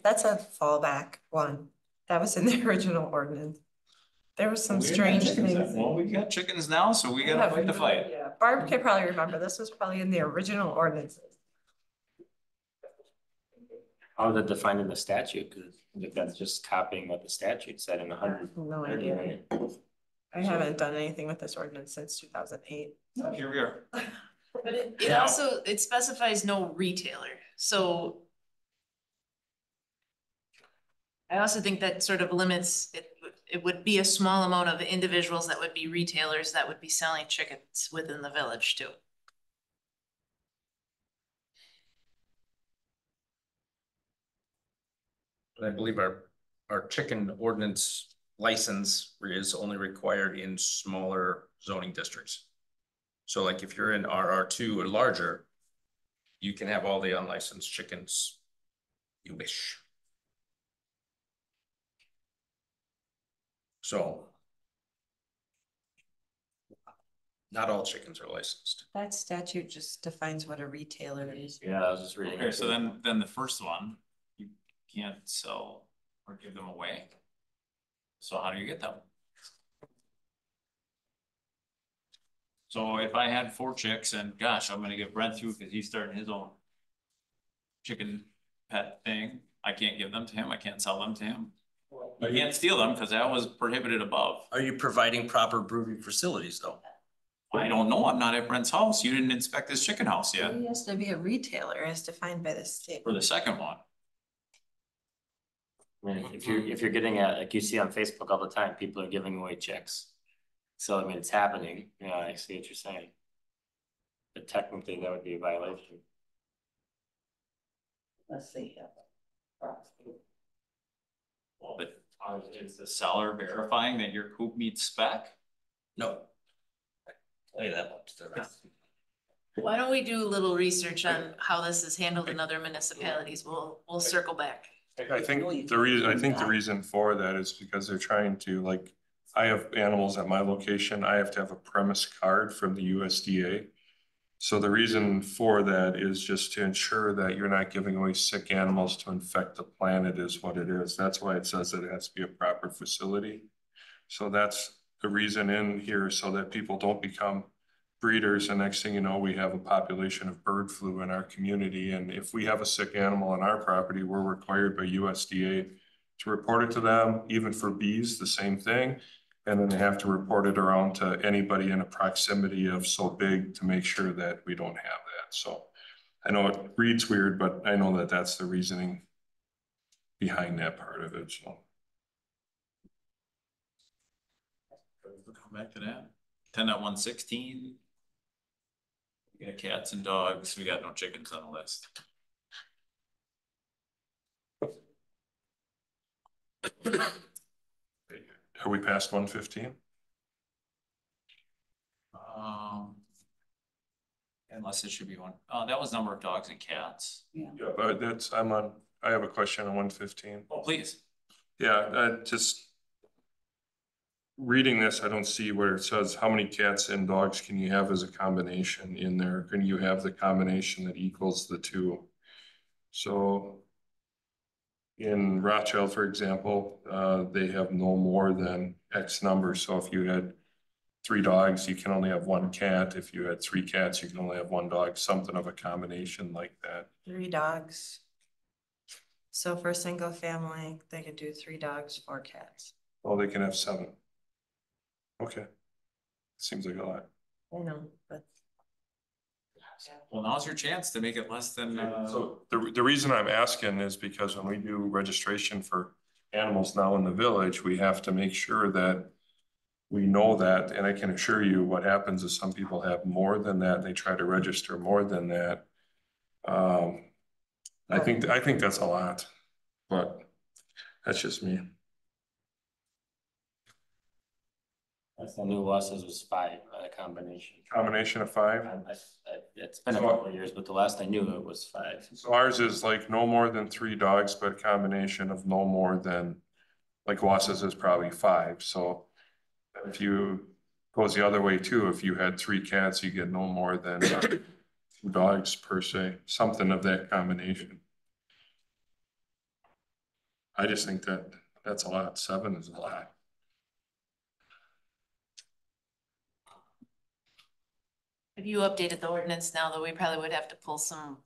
That's a fallback one. That was in the original ordinance. There was some We didn't strange have chickens then. things. Well, we got chickens now, so we gotta fight the fight. Yeah, Barb could probably remember. This was probably in the original ordinances. How is it defined in the statute? Cause if that's just copying what the statute said in 100. No idea. I haven't done anything with this ordinance since 2008. Here we are. But it also, it specifies no retailer, so. I also think that sort of limits, it would be a small amount of individuals that would be retailers that would be selling chickens within the village too. I believe our chicken ordinance license is only required in smaller zoning districts. So like if you're in RR2 or larger, you can have all the unlicensed chickens you wish. So Not all chickens are licensed. That statute just defines what a retailer is. Yeah, I was just reading. Okay, it. so then the first one, you can't sell or give them away. So how do you get them? So if I had 4 chicks and gosh, I'm gonna get Brent through because he's starting his own chicken pet thing, I can't give them to him, I can't sell them to him. I can't steal them because that was prohibited above. Are you providing proper brooding facilities though? I don't know, I'm not at Brent's house, you didn't inspect his chicken house yet, He has to be a retailer as defined by the state. for the second one. I mean, if you're getting at, like you see on Facebook all the time, people are giving away chicks. So I mean, it's happening, yeah, I see what you're saying. But technically, that would be a violation. Let's see. Well, but is the seller verifying that your coop meets spec? No. Tell you that much. Why don't we do a little research on how this is handled in other municipalities? We'll circle back. I think the reason for that is because they're trying to, like, I have animals at my location, I have to have a premise card from the USDA. So the reason for that is just to ensure that you're not giving away sick animals to infect the planet is what it is. That's why it says that it has to be a proper facility. So that's the reason in here, so that people don't become breeders, and next thing you know, we have a population of bird flu in our community. And if we have a sick animal on our property, we're required by USDA to report it to them. Even for bees, the same thing. And then they have to report it around to anybody in a proximity of so big to make sure that we don't have that. So I know it reads weird, but I know that that's the reasoning behind that part of it, so. We'll come back to that. 10.116. We got cats and dogs, we got no chickens on the list. Are we past 115? Unless it should be one. That was number of dogs and cats. Yeah, but I have a question on 115. Oh, please. Yeah, just reading this, I don't see where it says how many cats and dogs can you have as a combination in there? Can you have the combination that equals the two? So in Rothschild, for example, they have no more than X number. So if you had 3 dogs, you can only have 1 cat. If you had 3 cats, you can only have 1 dog, something of a combination like that. 3 dogs. So for a single family, they could do 3 dogs, 4 cats. Oh, they can have 7. Okay. Seems like a lot. I know, but. Well, now's your chance to make it less than, So the reason I'm asking is because when we do registration for animals now in the village, we have to make sure that we know that, and I can assure you what happens is some people have more than that, and they try to register more than that. I think that's a lot, but that's just me. That's the new law says was 5, a combination. Combination of 5. It's been a couple of years, but the last I knew it was 5. So ours is like no more than 3 dogs, but a combination of no more than, like Wass's is probably 5. So if you goes the other way too, if you had 3 cats, you get no more than 2 dogs per se, something of that combination. I just think that that's a lot. 7 is a lot. If you updated the ordinance now, though, we probably would have to pull some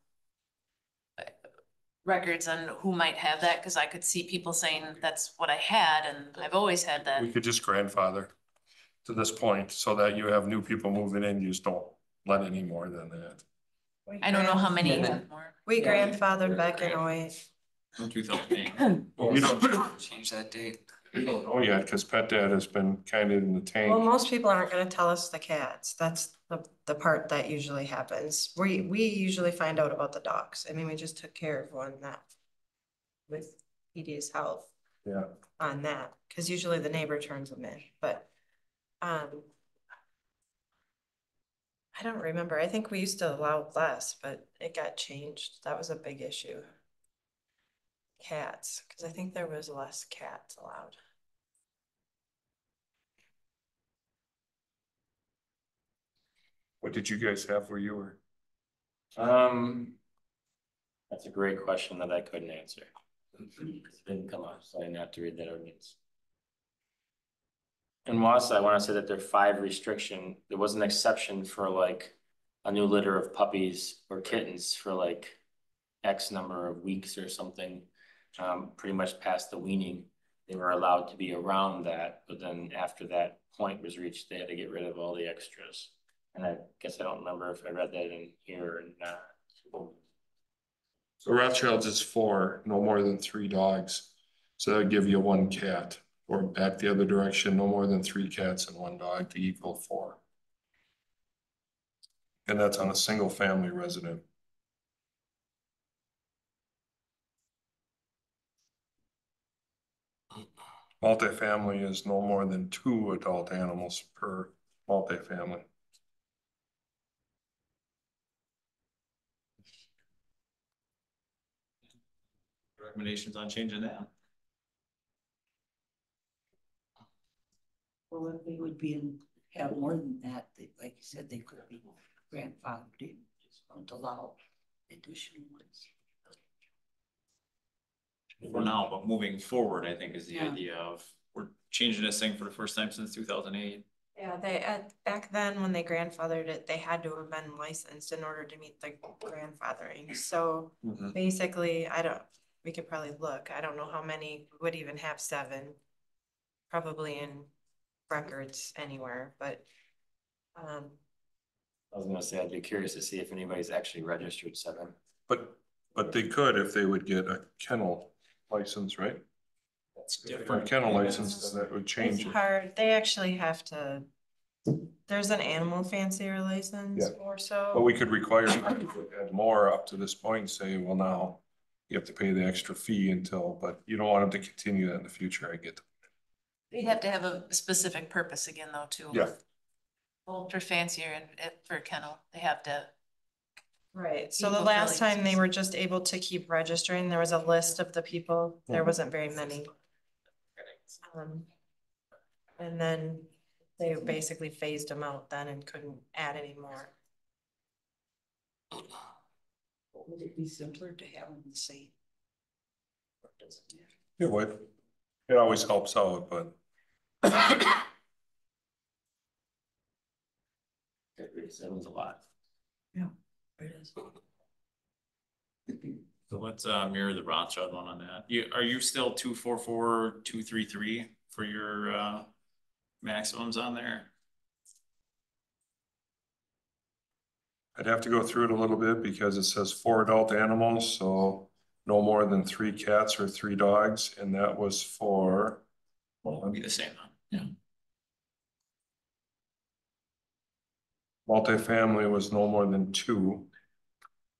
records on who might have that, because I could see people saying that's what I had and I've always had that. We could just grandfather to this point so that you have new people moving in, you just don't let any more than that. I don't know how many Yeah. you have more. We grandfathered back in 08. from 2008. Well, we don't Change that date. know yet because Pet Dad has been kind of in the tank. Well, most people aren't gonna tell us the cats. That's the part that usually happens. We usually find out about the dogs. I mean, we just took care of one that with ED's health Yeah. on that, because usually the neighbor turns them in, but I don't remember. I think we used to allow less, but it got changed. That was a big issue. Cats, because I think there was less cats allowed. What did you guys have where you were? That's a great question that I couldn't answer. It didn't come up, so I didn't have to read that ordinance. In Wausau, I want to say that there are 5 restriction. There was an exception for like a new litter of puppies or kittens for like X number of weeks or something. Pretty much past the weaning, they were allowed to be around that, but then after that point was reached, they had to get rid of all the extras. And I guess I don't remember if I read that in here or not. So Rothschild's is 4, no more than 3 dogs. So that would give you 1 cat. Or back the other direction, no more than 3 cats and 1 dog to equal 4. And that's on a single family resident. Multifamily is no more than 2 adult animals per multifamily. Recommendations on changing that? Well, if they would be in, have more than that, they, like you said, they could be grandfathered in, just don't allow additional ones. For now, but moving forward, I think is the Yeah. idea of, we're changing this thing for the first time since 2008. Yeah, back then when they grandfathered it, they had to have been licensed in order to meet the grandfathering. So basically, we could probably look. I don't know how many would even have 7. Probably in records anywhere, but I was gonna say, I'd be curious to see if anybody's actually registered 7. But they could if they would get a kennel license, right? That's For a different. kennel license, then that would change it's it. hard. They actually have to, there's an animal fancier license Yeah. or so. But we could require them to add more up to this point, say, well, now you have to pay the extra fee until, but you don't want them to continue that in the future, I get. They'd have to have a specific purpose again though, too. Yeah. Both for fancier and for kennel, they have to. Right, so the People last really time they were just able to keep registering, there was a list of the people, there wasn't very many. And then they basically phased them out then and couldn't add any more. Would it be simpler to have them the same? Or does it matter? It would. It always helps out, but 7's a lot. Yeah, it is. So let's mirror the Rothschild one on that. Are you still 244, 233 for your maximums on there? I'd have to go through it a little bit because it says 4 adult animals, so no more than 3 cats or 3 dogs, and that was for. Well, it'll be the same, huh? Yeah. Multifamily was no more than 2.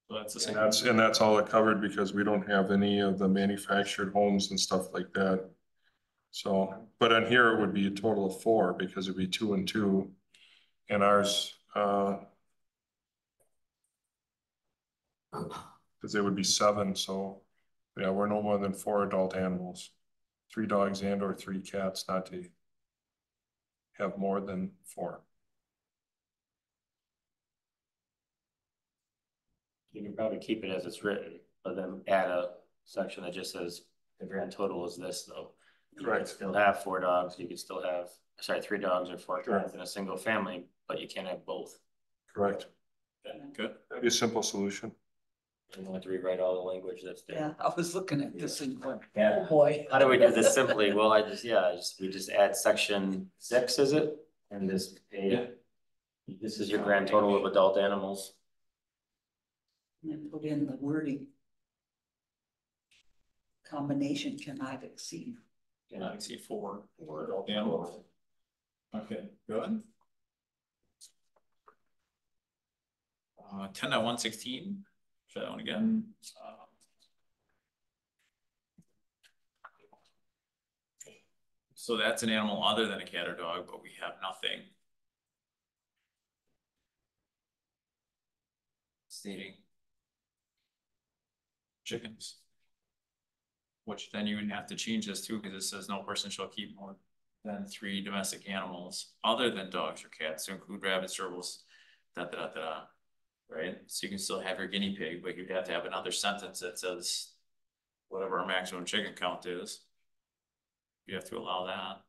So that's the And same. that's all it covered because we don't have any of the manufactured homes and stuff like that. So, but on here it would be a total of 4 because it'd be 2 and 2. And ours, because it would be 7, so yeah, we're no more than 4 adult animals. 3 dogs and or 3 cats, not to have more than 4. You can probably keep it as it's written, but then add a section that just says the grand total is this though. You Correct. could still have 4 dogs, you could still have, 3 dogs or 4 cats in a single family, but you can't have both. Correct. Good. That'd be a simple solution. You don't have to rewrite all the language that's there. Yeah, I was looking at this and going, Yeah. oh boy. How do we do this simply? Well, we just add section 6, is it? And just pay, this is your grand total of adult animals. And then put in the wording. Combination cannot exceed. Cannot exceed 4 adult animals. Okay, good. 10.116, try that one again. So that's an animal other than a cat or dog, but we have nothing stating chickens. Which then you would have to change this too, because it says no person shall keep more than 3 domestic animals other than dogs or cats to include rabbits, gerbils, da, da, da, da, right? So you can still have your guinea pig, but you'd have to have another sentence that says whatever our maximum chicken count is. You have to allow that.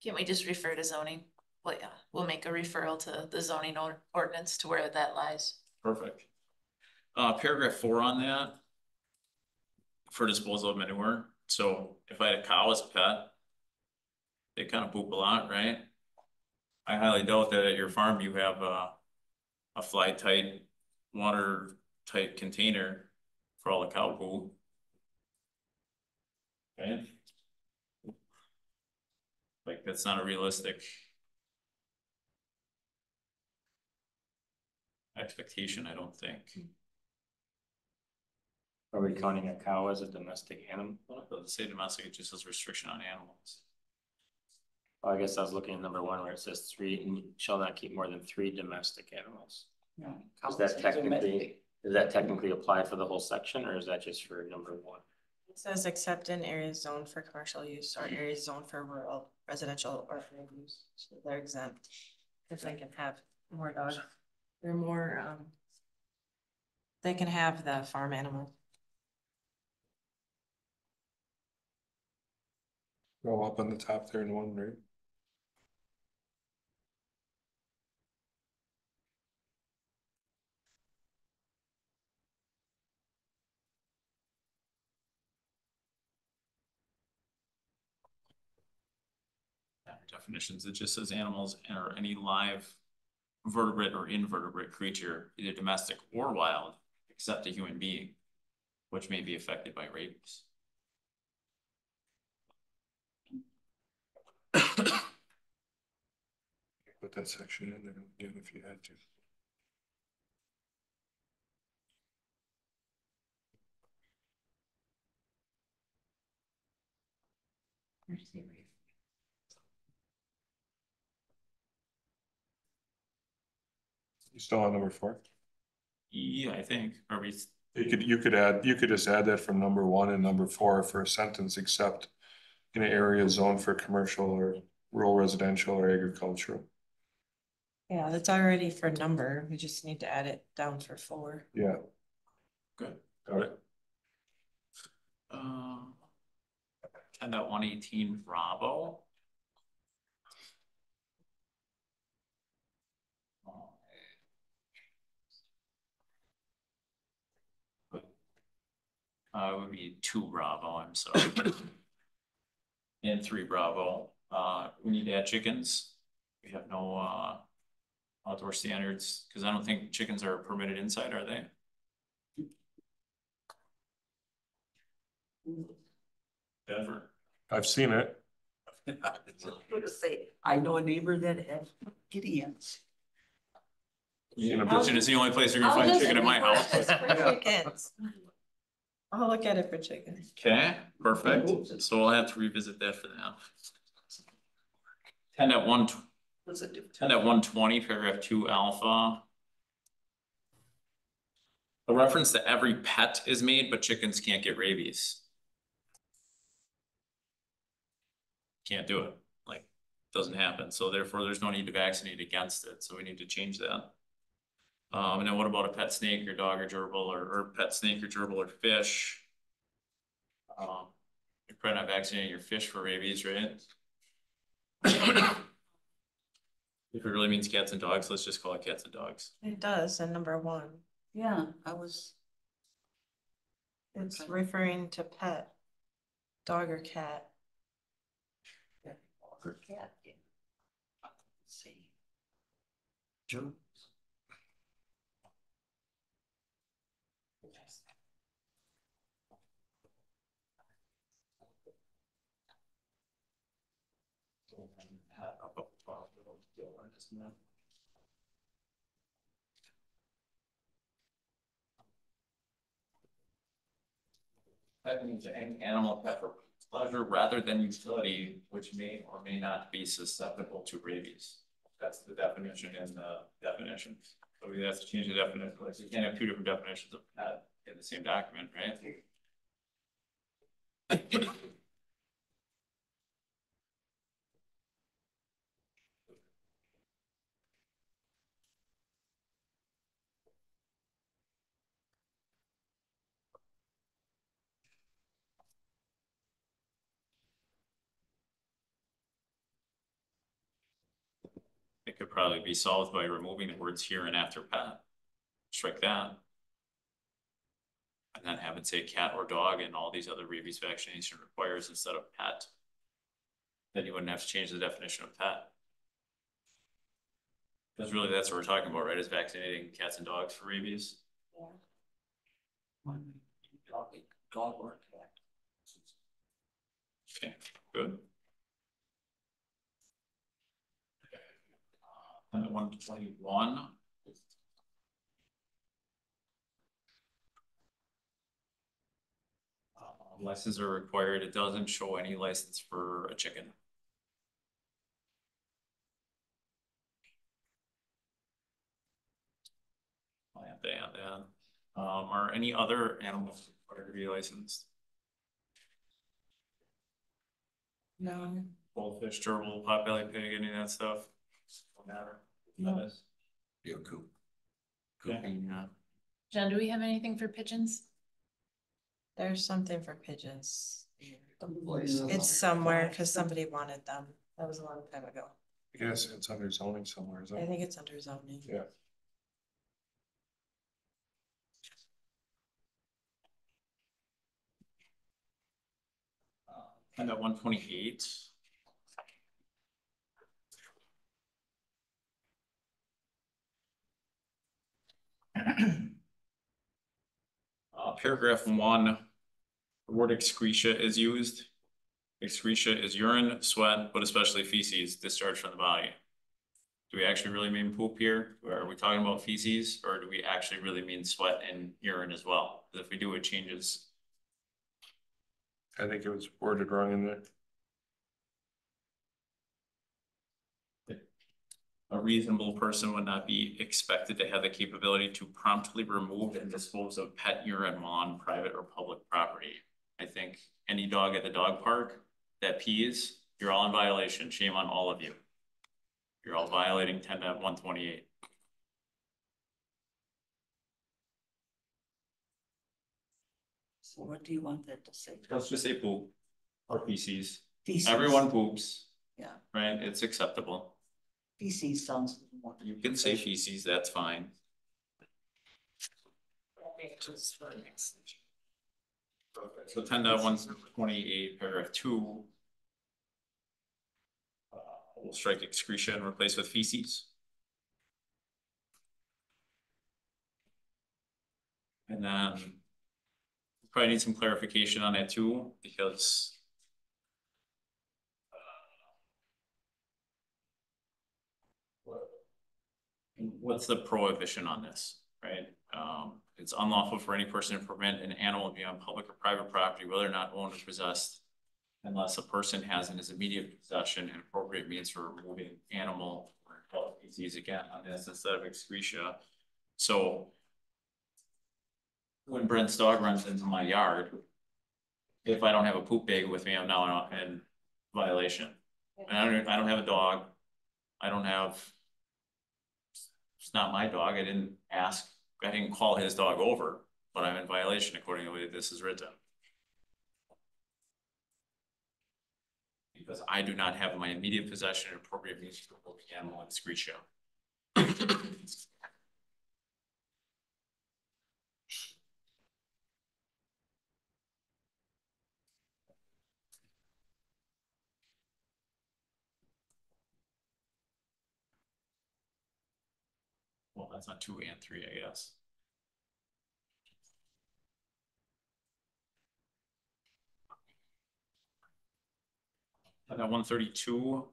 Can't we just refer to zoning? Well, yeah, we'll make a referral to the zoning ordinance to where that lies. Perfect. Paragraph 4 on that. For disposal of manure. So if I had a cow as a pet, they kind of poop a lot, right? I highly doubt that at your farm you have a fly tight, water tight container for all the cow poo. Right? Like that's not a realistic expectation, I don't think. Are we counting a cow as a domestic animal? Well, it doesn't say domestic, it just says restriction on animals. I guess I was looking at number 1 where it says 3 and shall not keep more than 3 domestic animals. Does that technically apply for the whole section, or is that just for number 1? It says except in areas zoned for commercial use or areas zoned for rural, residential or farm use, so they're exempt. If they can have more dogs, they're more, they can have the farm animal. Go up on the top there in one, right? Definitions, it just says animals or any live vertebrate or invertebrate creature, either domestic or wild, except a human being, which may be affected by rabies. Put that section in there again if you had to. You still on number 4? Yeah, I think, or we, You could just add that from number 1 and number 4 for a sentence, except in an area zoned for commercial or rural residential or agricultural. Yeah, that's already for number. We just need to add it down for 4. Yeah. good. Got it. 10.118 Bravo. It would be 2 Bravo, I'm sorry. And 3 Bravo. We need to add chickens. We have no outdoor standards, because I don't think chickens are permitted inside, are they? Denver. I've seen it. I was gonna say, I know a neighbor that has Gideons. Yeah, Bridgeton is the only place you're gonna find chicken in my house. Chickens. I'll look at it for chickens. Okay, perfect. So we'll have to revisit that for now. 10.120, paragraph 2 alpha. A reference that every pet is made, but chickens can't get rabies. Can't do it, like, doesn't happen, so therefore there's no need to vaccinate against it, so we need to change that. And then what about a pet snake or dog or gerbil or pet snake or gerbil or fish? You're probably not vaccinating your fish for rabies, right? If it really means cats and dogs, let's just call it cats and dogs. It does in number 1. Yeah, I was. It's referring to pet, dog or cat. Or cat. Yeah. Let's see. Joe. That means any animal pet for pleasure rather than utility, which may or may not be susceptible to rabies. That's the definition in the definition. So we have to change the definition. Like you can't have 2 different definitions of pet in the same document, right? probably be solved by removing the words here and after pet. Strike that. And then have it say cat or dog and all these other rabies vaccination requires instead of pet. Then you wouldn't have to change the definition of pet. Because really that's what we're talking about, right? Is vaccinating cats and dogs for rabies. Dog or cat. Okay, good. And 121. Licenses are required. It doesn't show any license for a chicken. I'll have to add that. Are any other animals required to be licensed? No. Goldfish, gerbil, potbelly pig, any of that stuff? Don't matter. No. Yeah, cool. Okay. Jen, do we have anything for pigeons? There's something for pigeons. It's somewhere because somebody wanted them. That was a long time ago. Yes, it's under zoning somewhere, isn't I it? think it's under zoning. Yeah. And at 128. Paragraph 1, the word excretia is used. Excretia is urine, sweat, but especially feces discharged from the body. Do we actually really mean poop here? Or are we talking about feces, or do we actually really mean sweat and urine as well? Because if we do, it changes. I think it was worded wrong in there. A reasonable person would not be expected to have the capability to promptly remove and dispose of pet urine while on private or public property. I think any dog at the dog park that pees, you're all in violation. Shame on all of you. You're all violating 10.128. So what do you want that to say? Let's just say poop or feces. Feces. Everyone poops, Yeah, right? It's acceptable. feces sounds a little more. You can say feces, that's fine. So 10.128, paragraph 2. We'll strike excretion and replace with feces. And then we probably need some clarification on that too, because what's the prohibition on this, right? It's unlawful for any person to prevent an animal to be on public or private property, whether or not owned or possessed, unless a person has in his immediate possession an appropriate means for removing animal or feces again on this instead of excretia. So when Brent's dog runs into my yard, if I don't have a poop bag with me, I'm now in violation. And I don't have a dog. I don't have. It's not my dog. I didn't ask. I didn't call his dog over, but I'm in violation according to the way this is written. Because I do not have in my immediate possession an appropriate means to remove the animal and excretia. Well, that's not 2 and 3, I guess. And then 132.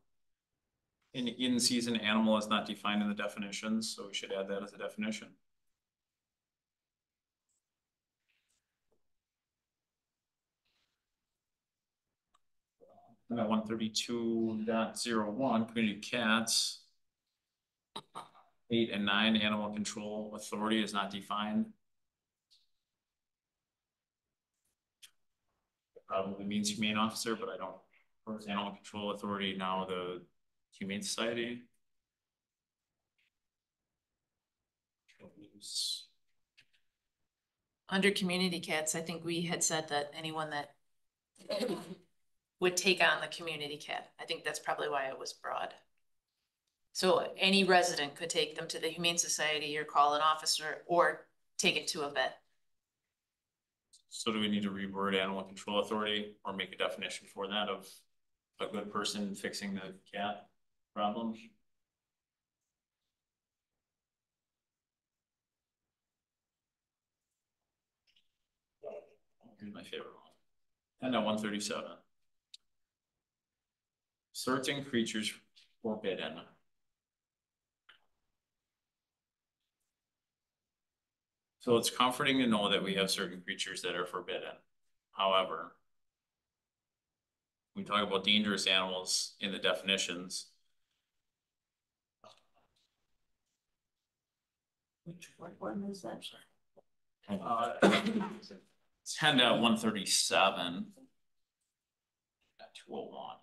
An in-season animal is not defined in the definitions, so we should add that as a definition. And at 132.01, community cats. 8 and 9, animal control authority is not defined. It probably means humane officer, but I don't. First animal control authority, now the Humane Society. Under community cats, I think we had said that anyone that would take on the community cat. I think that's probably why it was broad. So any resident could take them to the Humane Society or call an officer or take it to a vet. So do we need to reword animal control authority or make a definition for that of a good person fixing the cat problem? Here's my favorite one. 10.137. Certain creatures forbidden. So it's comforting to know that we have certain creatures that are forbidden. However, we talk about dangerous animals in the definitions. What one is that? 10.137. 201.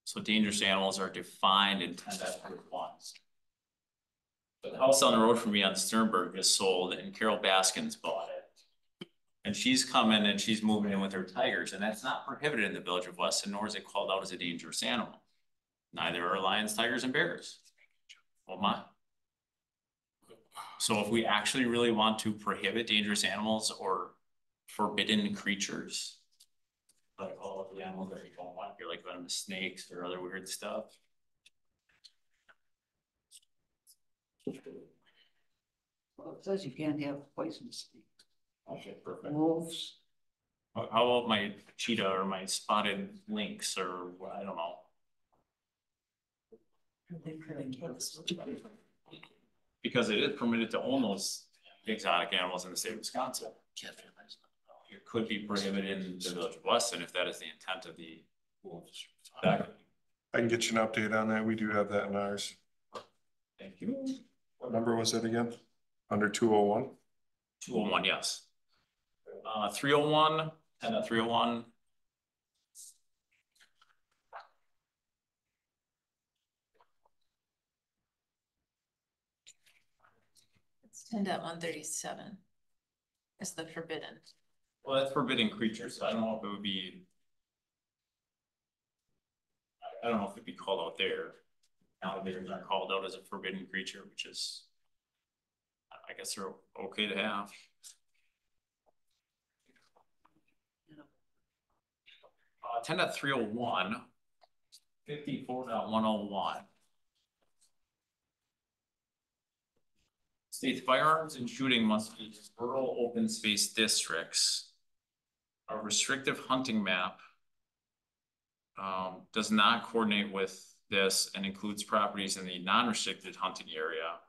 So dangerous animals are defined in 10.1. The house on the road from me on Sternberg is sold and Carol Baskins bought it. And she's coming and she's moving in with her tigers, and that's not prohibited in the village of Weston, nor is it called out as a dangerous animal. Neither are lions, tigers, and bears. Oh my. So if we actually really want to prohibit dangerous animals or forbidden creatures, like all of the animals that you don't want, you're like venomous snakes or other weird stuff. Well, it says you can't have poisonous snakes. Okay, perfect. Wolves. How about my cheetah or my spotted lynx or I don't know? Because it is permitted to own those exotic animals in the state of Wisconsin. It could be prohibited in the village of Weston if that is the intent of the. I can get you an update on that. We do have that in ours. Thank you. What number was it again? Under 201? 201, yes. 301, 10.301. It's 10.137. It's the forbidden. Well, that's forbidden creatures, so I don't know if it would be. I don't know if it'd be called out there. Alligators aren't called out as a forbidden creature, which is, I guess they're okay to have. Yeah. 10.301, 54.101. States firearms and shooting must be rural open space districts. A restrictive hunting map does not coordinate with this and includes properties in the non-restricted hunting area,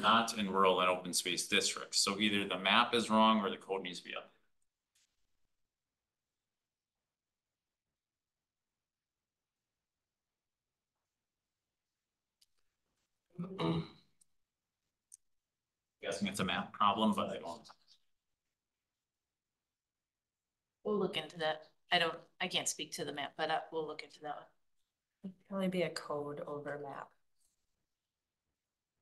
not in rural and open space districts. So either the map is wrong or the code needs to be updated. Guessing it's a map problem, but I don't. We'll look into that. I can't speak to the map, but we'll look into that one. It'd probably be a code overlap.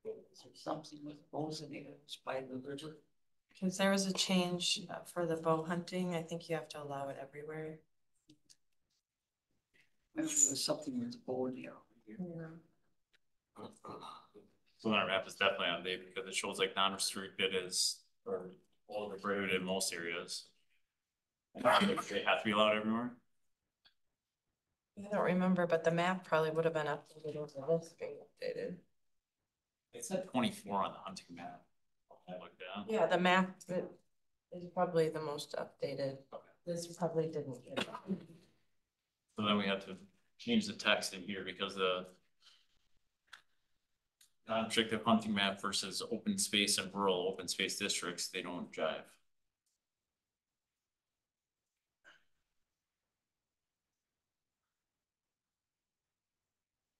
Is there something with bows and arrows by the river? Because there was a change for the bow hunting. I think you have to allow it everywhere. Maybe there was something with the bow and arrow here. Yeah. So our map is definitely on date because it shows like non-restricted is, or all the prohibited in most areas. And they have to be allowed everywhere. I don't remember, but the map probably would have been updated over this being updated. It said 24 on the hunting map. I looked down. Yeah, the map is probably the most updated. This probably didn't get it. So then we had to change the text in here because the non-restricted hunting map versus open space and rural open space districts, they don't jive.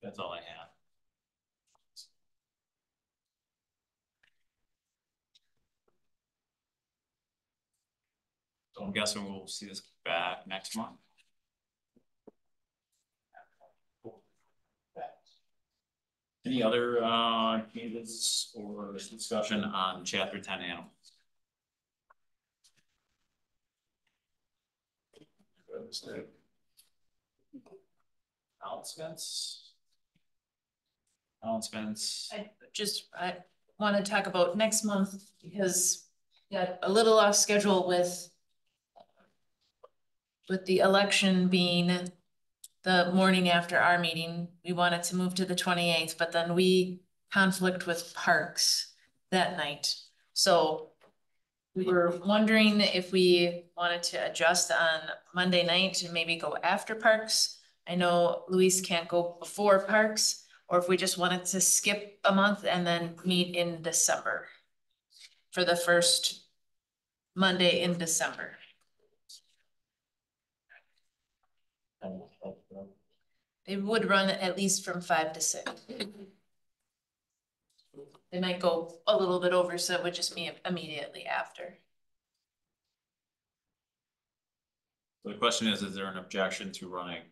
That's all I have. So I'm guessing we'll see this back next month. Any other changes or discussion on chapter 10 animals? Announcements. announcements. I want to talk about next month because got a little off schedule with the election being the morning after our meeting. We wanted to move to the 28th, but then we conflict with parks that night. So we were wondering if we wanted to adjust on Monday night and maybe go after parks. I know Luis can't go before parks, or if we just wanted to skip a month and then meet in December for the first Monday in December. They would run at least from 5 to 6. They might go a little bit over, so it would just be immediately after. So the question is there an objection to running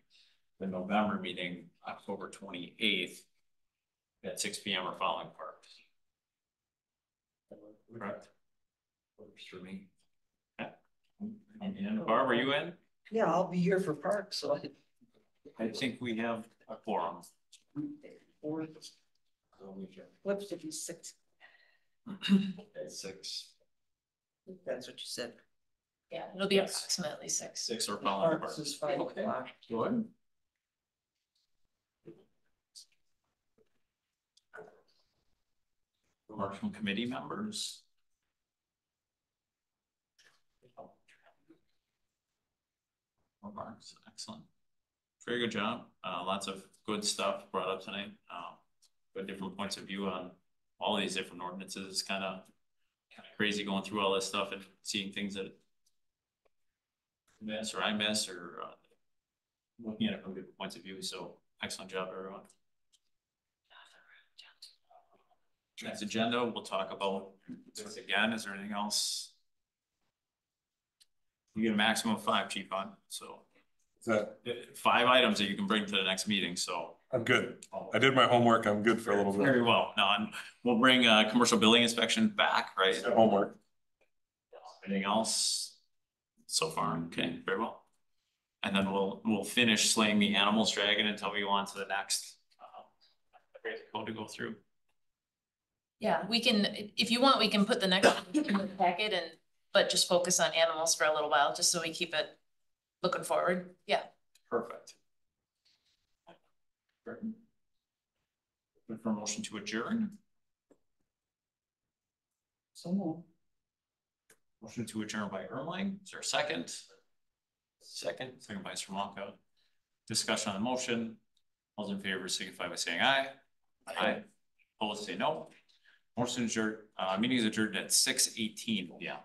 the November meeting, October 28th at 6 p.m. or following parks? Correct. Works for me. Okay. And Barb, are you in? Yeah, I'll be here for parks, so I think we have a quorum. What's it be 6? Okay, 6. That's what you said. Yeah, it'll be approximately 6. 6 or following Parks parks. is 5 Okay. o'clock. Good. Commercial committee members. Remarks, excellent. Very good job. Lots of good stuff brought up tonight. But different points of view on all of these different ordinances. It's kind of crazy going through all this stuff and seeing things that miss or I miss or looking at it from different points of view. So excellent job, everyone. Next agenda, we'll talk about this again. Is there anything else? You get a maximum of 5, Chief, on, so. That, 5 items that you can bring to the next meeting, so. I'm good. I did my homework. I'm good for a little bit. Very well. No, and we'll bring commercial building inspection back, right? Homework. Anything else so far? Okay, very well. And then we'll finish slaying the animals dragon until we go on to the next code to go through. Yeah, we can, if you want, we can put the next one in the packet but just focus on animals for a little while, just so we keep it looking forward. Yeah. Perfect. Look for a motion to adjourn. So. Motion to adjourn by Ermeling. Is there a second? Second by Sramonka. Discussion on the motion. All those in favor signify by saying aye. Aye. Opposed say no. Motion adjourned. Meeting is adjourned at 6:18 p.m.